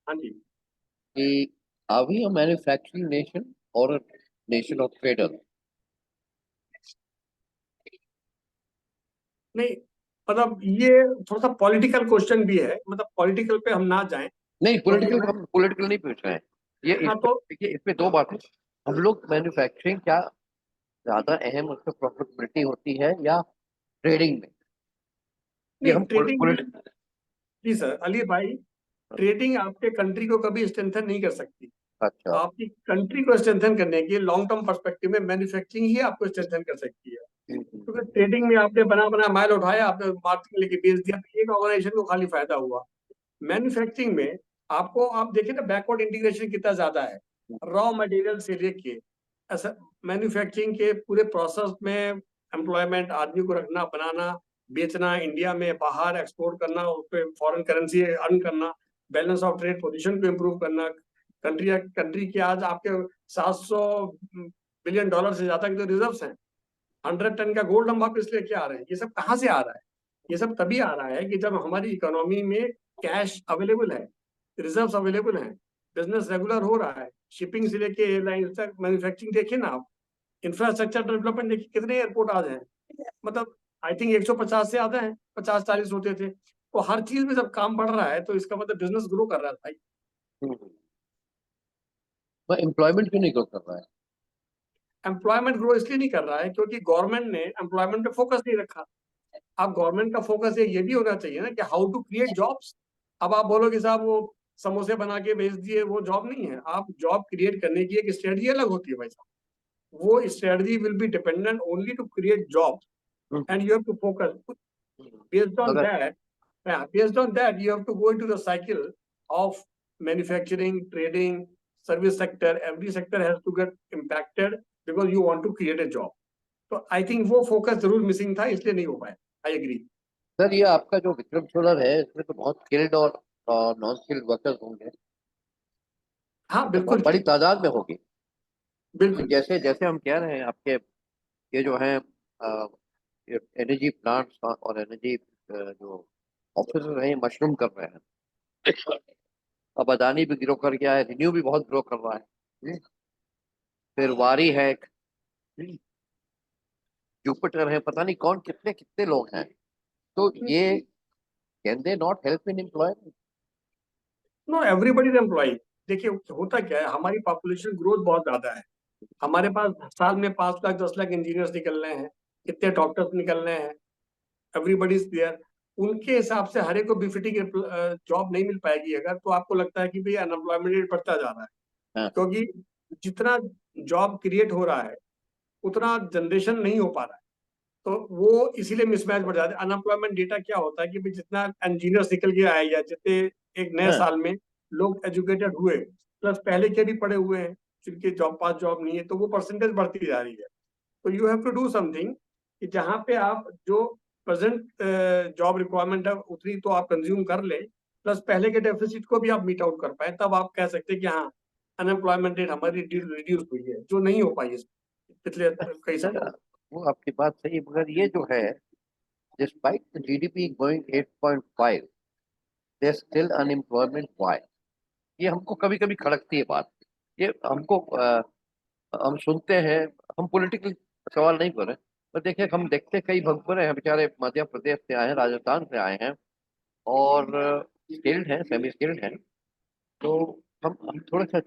हाँ जी। कि are we a manufacturing nation और नेशन ऑफ ट्रेडर? नहीं, मतलब ये थोड़ा सा पॉलिटिकल क्वेश्चन भी है, मतलब पॉलिटिकल पे हम ना जाएं, नहीं, क्योंकि पॉलिटिकल, हम पॉलिटिकल नहीं पूछ रहे हैं। ये हाँ इसमें तो देखिए, इसमें दो बातें, हम लोग मैन्युफैक्चरिंग क्या ज्यादा अहम उसमें प्रॉफिटेबिलिटी होती है या ट्रेडिंग में? ये नहीं, हम ट्रेडिंग भी, पॉलिटिकल। जी सर, अली भाई, ट्रेडिंग आपके कंट्री को कभी स्ट्रेंथन नहीं कर सकती। अच्छा। आपकी कंट्री को स्ट्रेंथन करने के लॉन्ग टर्म पर्सपेक्टिव में मैन्युफैक्चरिंग ही आपको स्ट्रेंथन कर सकती है। क्योंकि ट्रेडिंग में आपने बना बना माल उठाया, आपने मार्केट लेके बेच दिया, तो एक ऑर्गेनाइजेशन को खाली फायदा हुआ। मैन्युफैक्चरिंग में आपको, आप देखिए ना, बैकवर्ड इंटीग्रेशन कितना ज्यादा है, रॉ मटेरियल से लेके ऐसा मैन्युफैक्चरिंग के पूरे प्रोसेस में एम्प्लॉयमेंट, आदमी को रखना, बनाना, बेचना, इंडिया में बाहर एक्सपोर्ट करना, उस पर फॉरेन करेंसी अर्न करना, बैलेंस ऑफ ट्रेड पोजीशन को इम्प्रूव करना, कंट्री के आज आपके 700 बिलियन डॉलर से ज्यादा के जो रिजर्व्स हैं, 100 टन का गोल्ड हम वापस लेके आ रहे हैं। ये सब कहाँ से आ रहा है? ये सब तभी आ रहा है कि जब हमारी इकोनॉमी में कैश अवेलेबल है, रिजर्व्स अवेलेबल हैं, बिजनेस रेगुलर हो रहा है, शिपिंग से लेके एयरलाइन तक, मैन्युफैक्चरिंग देखिए ना आप, इंफ्रास्ट्रक्चर डेवलपमेंट देखिए, कितने एयरपोर्ट आज हैं, मतलब आई थिंक 150 से ज्यादा है, 50-40 होते थे। तो हर चीज में जब काम बढ़ रहा है तो इसका मतलब बिजनेस ग्रो कर रहा है भाई। एम्प्लॉयमेंट क्यों नहीं ग्रो कर रहा है? एम्प्लॉयमेंट ग्रो इसलिए नहीं कर रहा है क्योंकि गवर्नमेंट ने एम्प्लॉयमेंट पे फोकस नहीं रखा। अब गवर्नमेंट का फोकस ये भी होना चाहिए ना कि हाउ टू क्रिएट जॉब्स। अब आप बोलोगे साहब वो समोसे बना के भेज दिए, वो जॉब नहीं है। आप जॉब क्रिएट करने की एक स्ट्रेटजी अलग होती है भाई साहब। वो strategy will be dependent only to create job, and you have to focus based on अगर that. Based on that, you have to go into the cycle of manufacturing, trading, service sector. Every sector has to get impacted because you want to create a job. तो I think वो focus जरूर missing था, इसलिए नहीं हो पाया। I agree. Sir, ये आपका जो विक्रम सोलर है, इसमें तो बहुत स्किल्ड और नॉन स्किल्ड वर्कर्स होंगे, हाँ मतलब बहुत बिल्कुल, बड़ी तादाद में होगी। लेकिन बिल्कुल। जैसे जैसे हम कह रहे हैं, आपके ये जो है एनर्जी प्लांट्स और एनर्जी जो ऑफिस हैं, ये मशरूम कर रहे हैं। अब अदानी भी ग्रो कर गया है, रिन्यू भी बहुत ग्रो कर रहा है। फिर वारी है एक, जुपिटर है, पता नहीं कौन, कितने कितने लोग हैं। तो ये can they not help in employment? No, everybody is employ. देखिए होता क्या है, हमारी पॉपुलेशन ग्रोथ बहुत ज्यादा है। हमारे पास साल में 5 लाख 10 लाख इंजीनियर्स निकल रहे हैं, कितने डॉक्टर्स निकल रहे हैं, एवरीबडी इज देयर। उनके हिसाब से हर एक को बिफिटिंग जॉब नहीं मिल पाएगी अगर, तो आपको लगता है कि भाई अनएम्प्लॉयमेंट रेट बढ़ता जा रहा है। हाँ। क्योंकि जितना जॉब क्रिएट हो रहा है उतना जनरेशन नहीं हो पा रहा है। तो वो इसीलिए मिसमैच बढ़ जाता है। अनएम्प्लॉयमेंट डेटा क्या होता है कि भाई जितना इंजीनियर्स निकल के आए या जितने एक नए हाँ। साल में लोग एजुकेटेड हुए, प्लस पहले के भी पढ़े हुए हैं जिनके जॉब पास जॉब नहीं है, तो वो परसेंटेज बढ़ती जा रही है। तो you have to do something कि जहाँ पे आप जो प्रेजेंट जॉब रिक्वायरमेंट है उतनी तो आप कंज्यूम कर ले, प्लस पहले के डेफिसिट को भी आप मीट आउट कर पाए, तब आप कह सकते हैं कि हाँ, अनएम्प्लॉयमेंट रेट हमारी रिड्यूस हुई है, जो नहीं हो पाई इस पिछले कई सर, सालों में। वो आपकी बात सही है, मगर ये जो है, despite the GDP going 8.5, there still unemployment, why? ये हमको कभी कभी खड़कती है बात। ये हमको हम सुनते हैं, हम पॉलिटिकल सवाल नहीं कर रहे, पर देखिए, हम देखते कई भगपुरे हैं बेचारे, मध्य प्रदेश से आए हैं, राजस्थान से आए हैं, और स्किल्ड हैं, सेमी स्किल्ड हैं। तो हम थोड़ा सा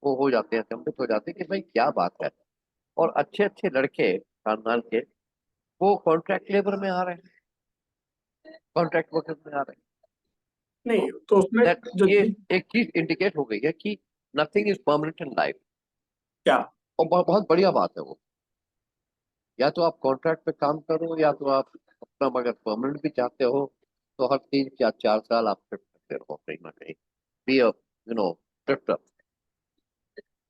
वो हो जाते हैं, चंपित हो जाते हैं कि भाई क्या बात है। और अच्छे अच्छे लड़के खानदान के वो कॉन्ट्रैक्ट लेबर में आ रहे हैं, कॉन्ट्रैक्ट वर्कर्स में आ रहे हैं। नहीं तो तो उसमें that जो ये एक चीज इंडिकेट हो गई है कि nothing is permanent in life. क्या और बहुत बढ़िया बात है वो। या तो आप कॉन्ट्रैक्ट पे काम करो, या तो आप अपना अगर परमानेंट भी चाहते हो तो हर 3 या 4 साल आप शिफ्ट करते रहो कहीं ना कहीं, be a shifter,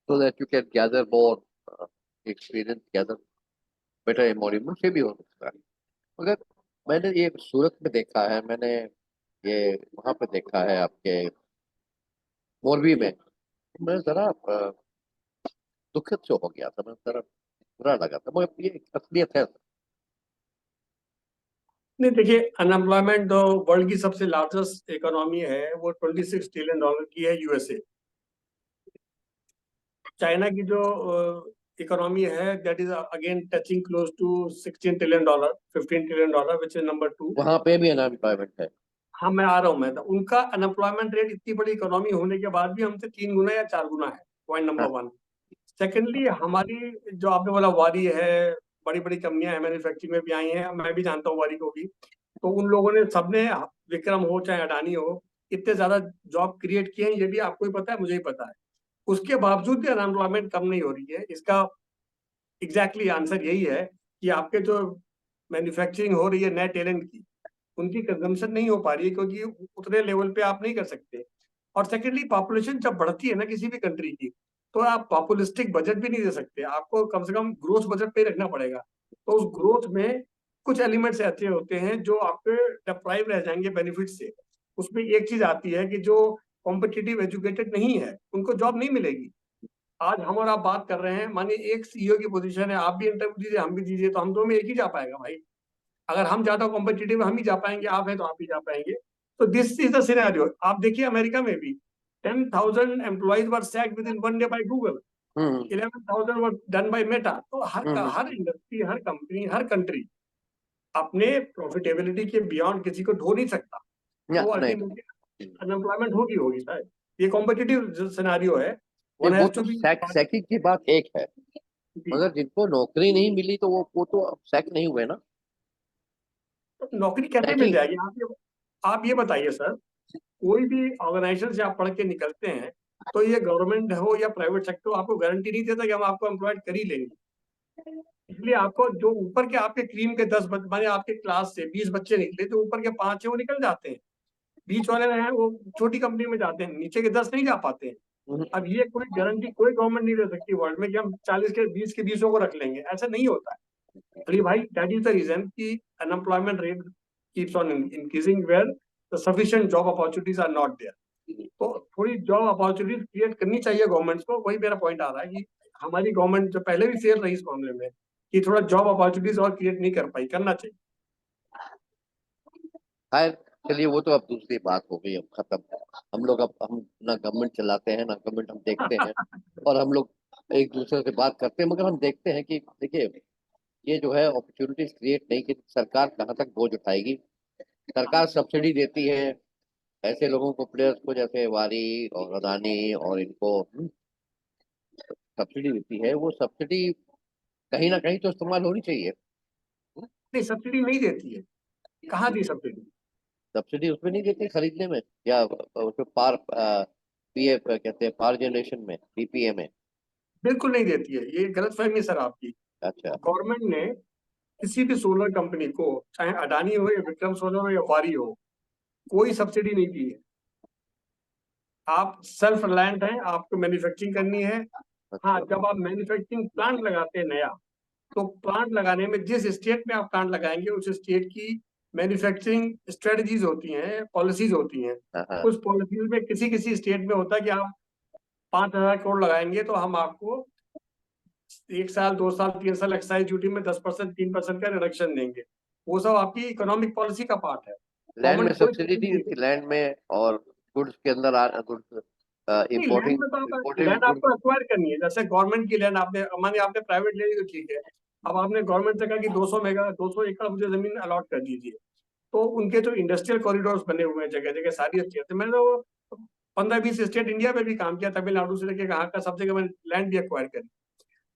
so that you can gather more experience, gather better employment से भी हो सकता है। मगर मैंने ये सूरत में देखा है, मैंने ये वहां पे देखा है आपके मोरबी में। मैं जरा दुखित से हो गया था, मैं जरा बुरा लगा था, मगर ये असलियत है। नहीं देखिए, अनएम्प्लॉयमेंट जो वर्ल्ड की सबसे लार्जेस्ट इकोनॉमी है वो $26 ट्रिलियन की है, यूएसए। चाइना की जो इकोनॉमी है that is again touching close to $16 trillion, $15 trillion, which is number 2। वहां पे भी अनएम्प्लॉयमेंट है। हाँ, मैं आ रहा हूँ। मैं तो उनका अनएम्प्लॉयमेंट रेट इतनी बड़ी इकोनॉमी होने के बाद भी हमसे 3 गुना या 4 गुना है। पॉइंट नंबर हाँ, 1। सेकेंडली, हमारी जो आपने बोला वारी है, बड़ी बड़ी कंपनियां मैन्युफैक्चरिंग में भी आई हैं, मैं भी जानता हूँ वारी को भी। तो उन लोगों ने सबने, विक्रम हो चाहे अडानी हो, इतने ज्यादा जॉब क्रिएट किए हैं, ये भी आपको ही पता है, मुझे ही पता है। उसके बावजूद भी अनएम्प्लॉयमेंट कम नहीं हो रही है। इसका एग्जैक्टली आंसर यही है कि आपके जो मैन्युफैक्चरिंग हो रही है नए टैलेंट की, उनकी कंजम्पशन नहीं हो पा रही है, क्योंकि उतने लेवल पे आप नहीं कर सकते। और सेकेंडली, पॉपुलेशन जब बढ़ती है ना किसी भी कंट्री की, तो आप पॉपुलिस्टिक बजट भी नहीं दे सकते, आपको कम से कम ग्रोथ बजट पे ही रखना पड़ेगा। तो उस ग्रोथ में कुछ एलिमेंट्स ऐसे होते हैं जो आपके डिप्राइव रह जाएंगे बेनिफिट से। उसमें एक चीज आती है कि जो कॉम्पिटिटिव एजुकेटेड नहीं है उनको जॉब नहीं मिलेगी। आज हम और आप बात कर रहे हैं, मानिए एक सीईओ की पोजीशन है, आप भी इंटरव्यू दीजिए, हम भी दीजिए, तो हम दोनों में एक ही जा पाएगा भाई। अगर हम ज्यादा कॉम्पिटिटिव हम ही जा पाएंगे, आप हैं तो आप ही जा पाएंगे। तो दिस इज द सिनेरियो। आप देखिए अमेरिका में भी 10,000 employees were sacked with in 1 day by Google, hmm 11,000 were done by Meta. तो हम्म हर इंडस्ट्री, हर कंपनी, हर कंट्री अपने प्रॉफिटेबिलिटी के बियॉन्ड किसी को ढो नहीं सकता। तो नहीं। अल्टीमेटली अनएम्प्लॉयमेंट होगी होगी शायद। ये कॉम्पिटिटिव सिनेरियो है। नहीं, वन वो हैज तो टू बी। सैकिंग की बात एक है, मगर जिनको नौकरी नहीं मिली तो वो तो अब सैक नहीं हुए ना। नौकरी कैसे मिल सैकिंग। जाएगी? आप ये बताइए सर, कोई भी ऑर्गेनाइजेशन से आप पढ़ के निकलते हैं, तो ये गवर्नमेंट हो या प्राइवेट सेक्टर, आपको गारंटी नहीं देता कि हम आपको एम्प्लॉयड कर ही लेंगे। इसलिए आपको जो ऊपर के आपके क्रीम के 10 माने आपके क्लास से 20 बच्चे निकले, तो ऊपर के 5 है वो निकल जाते हैं। बीच वाले हैं वो छोटी कंपनी में जाते हैं, नीचे के 10 नहीं जा पाते हैं। अब ये कोई गारंटी कोई गवर्नमेंट नहीं दे सकती वर्ल्ड में कि हम 40 के 20 के 20 को रख लेंगे, ऐसा नहीं होता है। अरे भाई, दैट इज द रीजन कि unemployment rate keeps on increasing where the sufficient job opportunities are not there. तो थोड़ी जॉब अपॉर्चुनिटीज क्रिएट करनी चाहिए गवर्नमेंट्स को। वही मेरा पॉइंट आ रहा है कि हमारी गवर्नमेंट जो पहले भी फेल रही इस मामले में, कि थोड़ा जॉब अपॉर्चुनिटीज और क्रिएट नहीं कर पाई, करना चाहिए। खैर, चलिए वो तो अब दूसरी बात हो गई, अब खत्म। हम लोग अब हम ना गवर्नमेंट चलाते हैं ना गवर्नमेंट हम देखते हैं, और हम लोग एक दूसरे से बात करते हैं, मगर हम देखते हैं कि देखिए ये जो है अपॉर्चुनिटीज क्रिएट नहीं की, सरकार कहाँ तक बोझ उठाएगी। सरकार सब्सिडी देती है ऐसे लोगों को, प्लेयर्स को, जैसे वारी और अदानी और इनको सब्सिडी देती है। वो सब्सिडी कहीं ना कहीं तो इस्तेमाल होनी चाहिए। नहीं, सब्सिडी नहीं देती है। कहाँ दी सब्सिडी? सब्सिडी उसमें नहीं देती खरीदने में, या उसमें पार पीए कहते हैं, पावर जनरेशन में, पीपीए में। बिल्कुल नहीं देती है, ये गलत फहमी सर आपकी। अच्छा। गवर्नमेंट ने किसी भी सोलर कंपनी को, चाहे अडानी हो या विक्रम सोलर हो या वारी हो, कोई सब्सिडी नहीं दी है। आप सेल्फ रिलायंट हैं, आपको मैन्युफैक्चरिंग करनी है। हाँ, अच्छा। जब आप मैन्युफैक्चरिंग प्लांट लगाते हैं नया, तो प्लांट लगाने में जिस स्टेट में आप प्लांट लगाएंगे उस स्टेट की मैन्युफैक्चरिंग स्ट्रेटजीज होती हैं, पॉलिसीज होती हैं। हाँ हाँ। उस पॉलिसीज में किसी किसी स्टेट में होता है कि आप 5,000 करोड़ लगाएंगे तो हम आपको 1 साल 2 साल 3 साल एक्साइज ड्यूटी में 10%, 3% का रिडक्शन देंगे। वो सब आपकी इकोनॉमिक पॉलिसी का पार्ट है। लैंड में गवर्नमेंट कोई सब्सिडी नहीं सब्सिडी नहीं देती, देती। लैंड में और गुड्स के अंदर गुड्स नहीं, लैंड इंपोर्टिंग, में तो आप इंपोर्टेड लैंड गुड्स। आपको एक्वायर करनी है। जैसे गवर्नमेंट की लैंड आपने, मानिए आपने प्राइवेट ले ली तो ठीक है। अब आपने गवर्नमेंट से कहा कि 200 एकड़ मुझे जमीन अलॉट कर दीजिए। तो उनके जो इंडस्ट्रियल कॉरिडोर्स बने हुए हैं जगह जगह, सारी अच्छी है, तो मैंने वो 15-20 स्टेट इंडिया में भी काम किया, तमिलनाडु से लेके कहाँ का, सब जगह मैंने लैंड भी एक्वायर करी।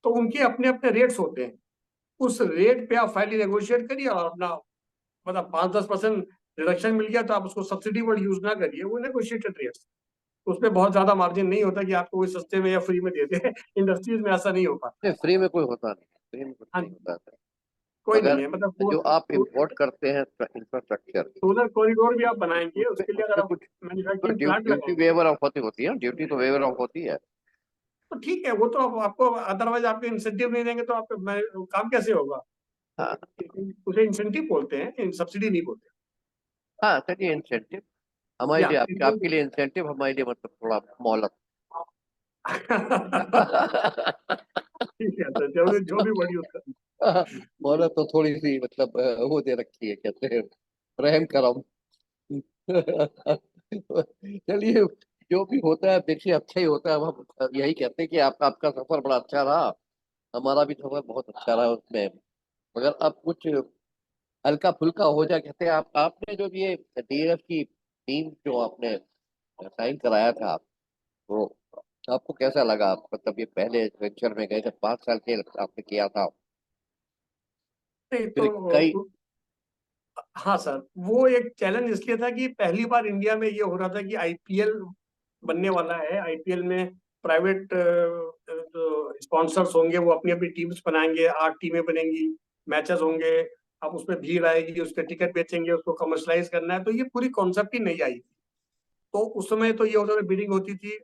तो उनके अपने अपने रेट्स होते हैं, उस रेट पे आप फाइल नेगोशिएट करिए और अपना मतलब 5-10% रिडक्शन मिल गया तो आप उसको सब्सिडी वर्ड यूज ना करिए, वो नेगोशिएटेड रेट्स, उसमें बहुत ज्यादा मार्जिन नहीं होता कि आपको कोई सस्ते में या फ्री में दे दे। इंडस्ट्रीज में ऐसा नहीं हो पाता। नहीं, फ्री में कोई होता नहीं, फ्री में कुछ हाँ नहीं जी, होता है। कोई नहीं मगर है, मतलब जो आप इम्पोर्ट करते हैं इंफ्रास्ट्रक्चर, सोलर कॉरिडोर भी आप बनाएंगे, उसपे उसके लिए अगर उसपे आप कुछ तो मैन्युफैक्चरिंग प्लांट ड्यूटी लगाएंगे वेवर ऑफ होती है, ड्यूटी तो वेवर ऑफ होती है। तो ठीक है, वो तो आपको अदरवाइज आपको इंसेंटिव नहीं देंगे तो आप काम कैसे होगा? हाँ उसे इंसेंटिव बोलते हैं, सब्सिडी नहीं बोलते। हाँ, चलिए इंसेंटिव हमारे या लिए, आपके लिए इंसेंटिव, हमारे लिए मतलब थोड़ा मोहलत। ठीक है सर, जो भी वर्ड यूज कर। मोहलत तो थोड़ी सी मतलब वो दे रखी है, कहते हैं रहम करम। चलिए, जो भी होता है देखिए अच्छा ही होता है। अब हम यही कहते हैं कि आपका आपका सफर बड़ा अच्छा रहा, हमारा भी सफर बहुत अच्छा रहा उसमें। मगर अब कुछ हल्का फुल्का हो जाए, कहते हैं आपने जो ये डीएलएफ की टीम जो आपने साइन कराया था, वो आपको कैसा लगा? मतलब ये पहले वेंचर में गए थे, 5 साल के आपने किया था, नहीं फिर कई। तो हाँ सर, वो एक चैलेंज इसलिए था कि पहली बार इंडिया में ये हो रहा था कि आईपीएल बनने वाला है। आईपीएल में प्राइवेट जो स्पॉन्सर्स होंगे वो अपनी अपनी टीम्स बनाएंगे, 8 टीमें बनेंगी, मैचेस होंगे, अब उसमें भीड़ आएगी, उसके टिकट बेचेंगे, उसको कमर्शलाइज करना है, तो ये पूरी कॉन्सेप्ट ही नहीं आई। तो उस समय तो ये होता था, बिडिंग होती थी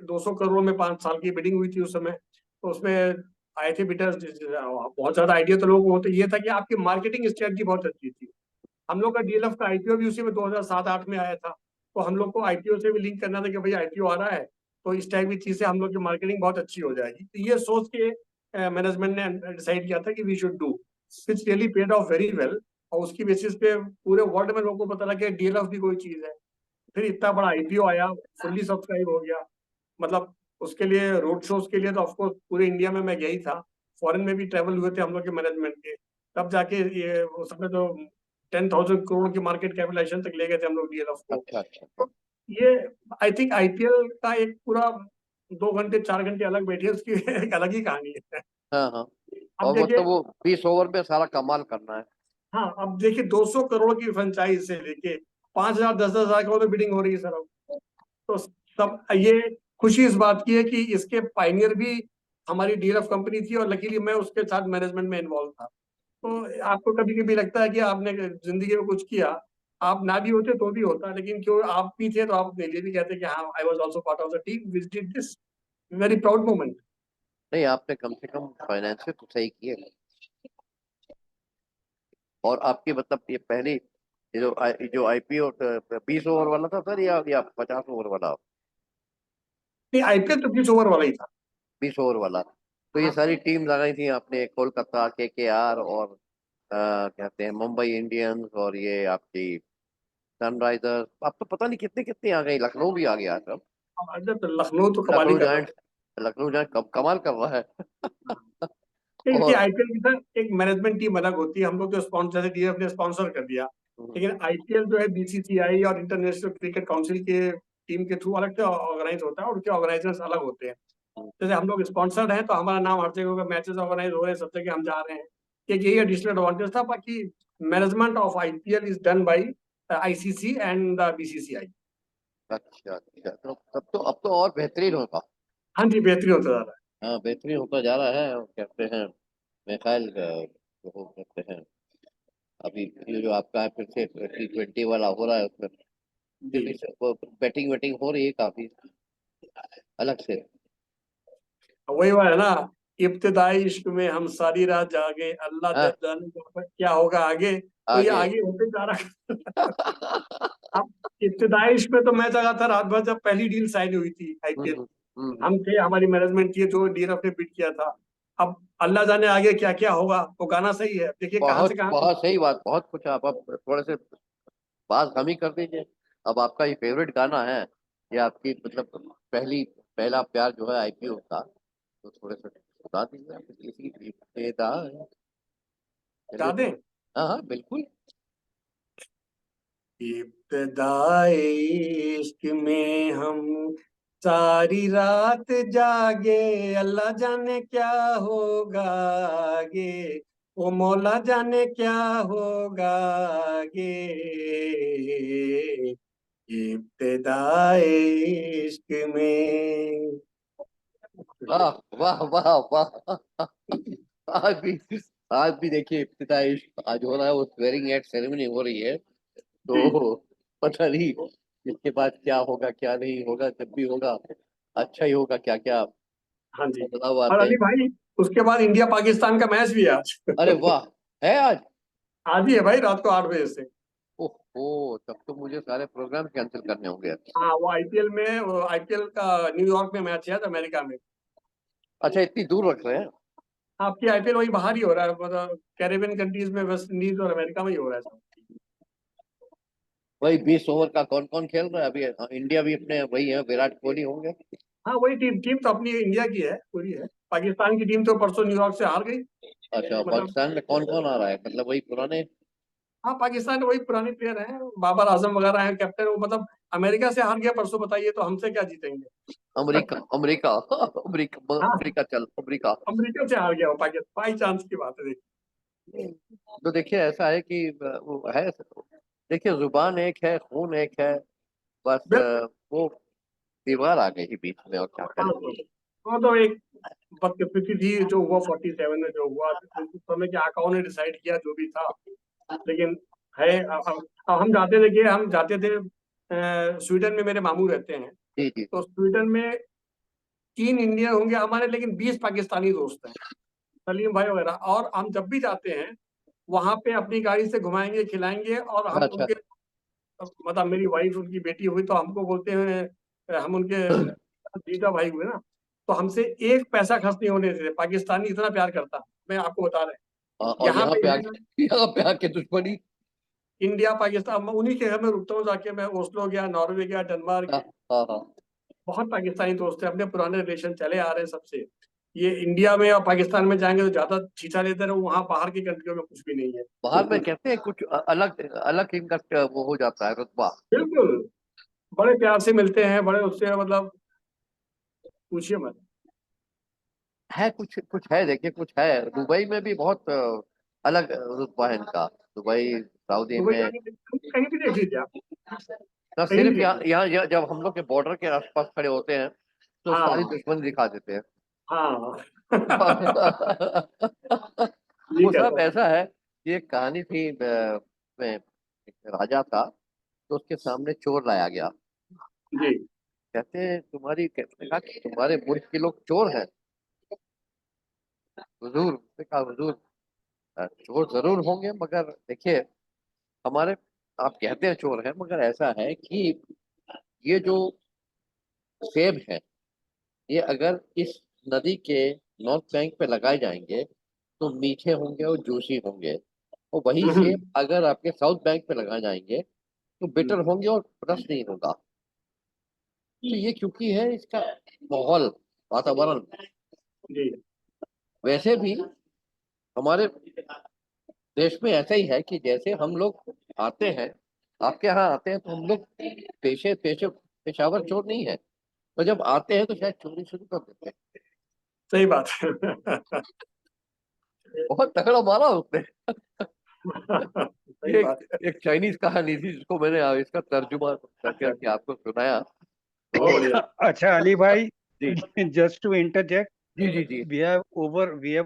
200 करोड़ में, 5 साल की बिडिंग हुई थी उस समय। तो उसमें आए थे बिडर्स, बहुत ज्यादा आइडिया तो लोगों को होता, ये था कि आपकी मार्केटिंग स्ट्रेटजी बहुत अच्छी थी। हम लोग का डीएलएफ का आईपीओ भी उसी में 2007-8 में आया था, तो हम लोग को आईपीओ से भी लिंक करना था कि भाई आईपीओ आ रहा है, तो इस टाइप की चीज से हम लोग की मार्केटिंग बहुत अच्छी हो जाएगी। तो ये सोच के मैनेजमेंट ने डिसाइड किया था कि we should do, which really paid off very well. और उसकी बेसिस पे पूरे वर्ल्ड में लोगों को पता लगा कि डीएलएफ भी कोई चीज है। फिर इतना बड़ा आईपीओ आया, फुल्ली सब्सक्राइब हो गया। मतलब उसके लिए रोड शोज के लिए तो ऑफकोर्स पूरे इंडिया में मैं गई था, फॉरेन में भी ट्रैवल हुए थे हम लोग के मैनेजमेंट के, तब जाके ये उस समय तो 10,000 करोड़ की मार्केट कैपिटलाइजेशन तक ले गए थे हम लोग डीएलएफ को। अच्छा अच्छा। तो ये आई थिंक आईपीएल का एक पूरा 2 घंटे 4 घंटे अलग बैठिए, उसकी एक अलग ही कहानी है। हाँ हाँ। अब और देखिए, मतलब वो 20 ओवर में सारा कमाल करना है। हाँ अब देखिए 200 करोड़ की फ्रेंचाइज से लेके 5,000 10,000 करोड़ में बिडिंग हो रही है सर अब। तो सब ये खुशी इस बात की है कि इसके पाइनियर भी हमारी डीएलएफ कंपनी थी, और लकीली मैं उसके साथ मैनेजमेंट में इन्वॉल्व था। तो आपको कभी कभी लगता है कि आपने जिंदगी में कुछ किया, आप ना भी होते तो भी होता, लेकिन क्यों आप भी थे तो आप अपने लिए भी कहते कि हाँ, I was also part of the team which did this, very proud moment. नहीं, आपने कम से कम फाइनेंशियल तो सही किए। और आपकी मतलब ये पहली, ये जो आईपीओ 20 ओवर वाला था सर, या 50 ओवर वाला? नहीं, आईपीएल तो 20 ओवर वाला ही था। 20 ओवर वाला। तो ये हाँ सारी टीम लगाई थी आपने, कोलकाता केकेआर और कहते हैं मुंबई इंडियंस, और ये आपकी सनराइजर्स। अब तो पता नहीं कितने कितने आ गई, लखनऊ भी आ गया सब। अच्छा, तो लखनऊ तो कमाल ही लखनऊ कर रहा जायंट्स, लखनऊ जायंट्स कमाल कर रहा है। है। देखिए और आईपीएल की सर एक मैनेजमेंट टीम अलग होती है, हम लोग तो स्पॉन्सर, जैसे डीएफ ने स्पॉन्सर कर दिया, लेकिन आईपीएल जो है बीसीसीआई और इंटरनेशनल क्रिकेट काउंसिल के टीम के थ्रू अलग से ऑर्गेनाइज होता है, और उनके ऑर्गेनाइजर्स अलग होते हैं। जैसे हम लोग स्पॉन्सर्ड हैं तो हमारा नाम हर जगह होगा, मैचेस ऑर्गेनाइज हो रहे हैं, सब जगह हम जा रहे हैं। एक यही एडिशनल एडवांटेज था। बाकी management of IPL is done by ICC and the BCCI. अच्छा अच्छा, तो तब तो अब तो और बेहतरीन होगा। हाँ जी, बेहतरीन होता जा रहा है। हाँ, बेहतरीन होता जा रहा है। और कहते हैं मैं ख्याल वो कहते हैं अभी ये जो आपका है फिर से T20 वाला हो रहा है, उसमें फिर जी, भी बैटिंग वेटिंग हो रही है काफी अलग से। वही बात है ना, इब्तिदाई इश्क में हम सारी रात जागे, अल्लाह हाँ, जब जाने क्या होगा आगे, तो ये आगे। आगे होते जा रहा है। अब इब्तिदाई इश्क में तो मैं जगा था रात भर जब पहली डील साइन हुई थी आईपीएल। हम्म, हम्म। हम थे, हमारी मैनेजमेंट थी जो डीएलएफ ने बिड किया था। अब अल्लाह जाने आगे क्या क्या होगा, वो गाना सही है, देखिए कहाँ से बहुत कहाँ। बहुत सही बात, बहुत कुछ। आप अब थोड़े से बात हम ही कर दीजिए। अब आपका ये फेवरेट गाना है, ये आपकी मतलब पहला प्यार जो है आईपीओ का, तो थोड़े से बता दीजिए आप इसी इब्तिदा है। चलिए गा तो। दें? हाँ हाँ, बिल्कुल। इब्तिदाए इश्क में हम सारी रात जागे, अल्लाह जाने क्या होगा आगे, ओ मौला जाने क्या होगा आगे, इब्तिदाए इश्क में। वाह वाह वाह वाह। आज भी आज भी देखिए इब्तिदा इश्क आज हो रहा है, वो स्वेरिंग एट सेरेमनी हो रही है। जी। तो पता नहीं इसके बाद क्या होगा क्या नहीं होगा, जब भी होगा अच्छा ही होगा, क्या क्या हाँ जी। बदलाव और आते अली हैं। भाई, उसके बाद इंडिया पाकिस्तान का मैच भी है आज। अरे वाह, है आज? आज ही है भाई, रात को 8 बजे से। ओहो, तब तो मुझे सारे प्रोग्राम कैंसिल करने होंगे। हाँ, वो आईपीएल में, आईपीएल का न्यूयॉर्क में मैच है, तो अमेरिका में। अच्छा, इतनी दूर रख रहे हैं। आपकी आईपीएल वही बाहर ही हो रहा है, मतलब कैरेबियन कंट्रीज में, वेस्ट इंडीज और अमेरिका में ही हो रहा है सब। वही 20 ओवर का कौन कौन खेल रहा है अभी? इंडिया भी अपने वही है, विराट कोहली होंगे। हाँ, वही टीम टीम तो अपनी इंडिया की है, पूरी है। पाकिस्तान की टीम तो परसों न्यूयॉर्क से हार गई। अच्छा, मतलब, पाकिस्तान में कौन कौन आ रहा है, मतलब वही पुराने? हाँ, पाकिस्तान में वही पुराने प्लेयर हैं, बाबर आजम वगैरह हैं कैप्टन, वो मतलब अमेरिका से हार गया परसों, बताइए तो हमसे क्या जीतेंगे। अमेरिका अमेरिका अमेरिका हाँ, अमेरिका, चल अमेरिका। अमेरिका से हार गया वो, पाकिस्तान बाई चांस की बात है। तो देखिए ऐसा है कि वो है, देखिए जुबान एक है, खून एक है, बस बिल्कुल। वो दीवार आ गई थी बीच में, और क्या हाँ, करें। वो तो एक बदकिस्मती थी जो हुआ, 47 में जो हुआ, उस समय के आकाओं ने डिसाइड किया जो भी था। लेकिन है, अब हम जाते थे कि हम जाते थे, स्वीडन में मेरे मामू रहते हैं। जी जी। तो स्वीडन में 3 इंडियन होंगे हमारे, लेकिन 20 पाकिस्तानी दोस्त हैं, सलीम भाई वगैरह। और हम जब भी जाते हैं वहां पे अपनी गाड़ी से घुमाएंगे, खिलाएंगे, और हम अच्छा। उनके, मतलब मेरी वाइफ उनकी बेटी हुई तो हमको बोलते हैं, हम उनके जीजा भाई हुए ना, तो हमसे एक पैसा खर्च नहीं होने देते। पाकिस्तानी इतना प्यार करता, मैं आपको बता रहे हैं। और यहाँ पे है, यहाँ पे आके दुश्मनी। इंडिया पाकिस्तान, मैं उन्हीं के घर में रुकता हूँ जाके, मैं ओस्लो गया, नॉर्वे गया, डेनमार्क। हाँ हाँ हाँ। बहुत पाकिस्तानी दोस्त हैं, अपने पुराने रिलेशन चले आ रहे हैं सबसे। ये इंडिया में और पाकिस्तान में जाएंगे तो ज्यादा खींचा लेते रहो, वहां बाहर की कंट्रियों में कुछ भी नहीं है। बाहर में कहते हैं कुछ अलग अलग इनका वो हो जाता है रुतबा। बिल्कुल। बड़े प्यार से मिलते हैं, बड़े उससे, मतलब पूछिए मत। है कुछ कुछ है, देखिए कुछ है, दुबई में भी बहुत अलग रुतबा है इनका। दुबई, सऊदी दुबई में। जाके कहीं भी देख लीजिए आप, ना कहीं भी सिर्फ देख यहाँ लीजिए। यहाँ जब हम लोग के बॉर्डर के आसपास खड़े होते हैं तो सारी हाँ, दुश्मनी दिखा देते हैं। हाँ। ये वो सब कहता हूँ। ऐसा है कि एक कहानी थी, में एक राजा था, तो उसके सामने चोर लाया गया। जी। कहते कहा कि तुम्हारे मुल्क के लोग चोर हैं। हुजूर, उसने कहा हुजूर, चोर जरूर होंगे, मगर देखिए हमारे, आप कहते हैं चोर हैं, मगर ऐसा है कि ये जो सेब है, ये अगर इस नदी के नॉर्थ बैंक पे लगाए जाएंगे तो मीठे होंगे और जूसी होंगे, और वही हम्म, सेब अगर आपके साउथ बैंक पे लगाए जाएंगे तो बिटर हम्म, होंगे और रस नहीं होगा। तो ये क्योंकि है इसका माहौल, वातावरण। जी। वैसे भी हमारे देश में ऐसा ही है कि जैसे हम लोग आते हैं, आपके यहाँ आते हैं, तो हम लोग पेशे पेशे पेशावर चोर नहीं है, तो जब आते हैं तो शायद चोरी शुरू कर देते हैं। सही बात है। बहुत तगड़ा मारा उसने। सही ये बात है। एक चाइनीज कहानी थी जिसको मैंने इसका तर्जुमा अच्छा, करके आपको सुनाया। बहुत तो बढ़िया। अच्छा अली भाई, जी just to interject, ji ji ji. we have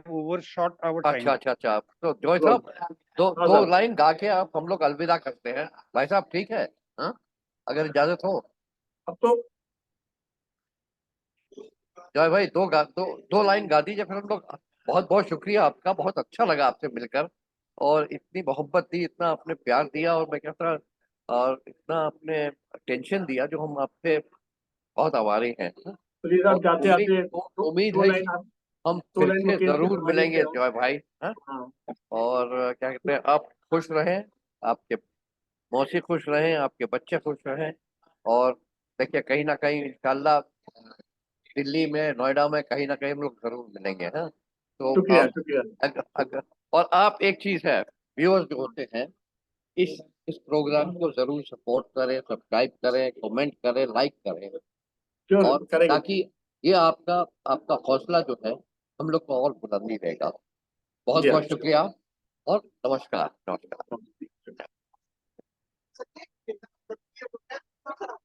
overshot our अच्छा time. अच्छा अच्छा, तो जॉय गुड। साहब, दो हाँ दो सर। लाइन गा के आप हम लोग अलविदा करते हैं। भाई साहब ठीक है? हाँ, अगर इजाजत हो। अब तो जॉय भाई, दो लाइन गा दीजिए, फिर हम लोग। बहुत बहुत शुक्रिया आपका, बहुत अच्छा लगा आपसे मिलकर, और इतनी मोहब्बत दी, इतना आपने प्यार दिया, और मैं कहता, और इतना आपने टेंशन दिया, जो हम आपसे बहुत आभारी हैं। प्लीज, आप और जाते आते उम्मीद दो है लाइन कि आप, हम दो फिर लाइन से मुकेश की जरूर फरमाइश पे मिलेंगे हो। जॉय भाई। हाँ, हाँ। और क्या कहते हैं, आप खुश रहें, आपके मौसी खुश रहें, आपके बच्चे खुश रहें, और देखिए कहीं ना कहीं इंशाल्लाह दिल्ली में, नोएडा में, कहीं ना कहीं हम लोग जरूर मिलेंगे। हाँ, तो शुक्रिया, शुक्रिया। और आप, एक चीज है, व्यूअर्स जो होते हैं, इस इस प्रोग्राम को जरूर सपोर्ट करें, सब्सक्राइब करें, कमेंट करें, लाइक करें, Sure, और करेंगे। ताकि ये आपका हौसला जो है हम लोग को और बुलंदी देगा। बहुत जी हाँ। बहुत शुक्रिया और नमस्कार। नमस्कार।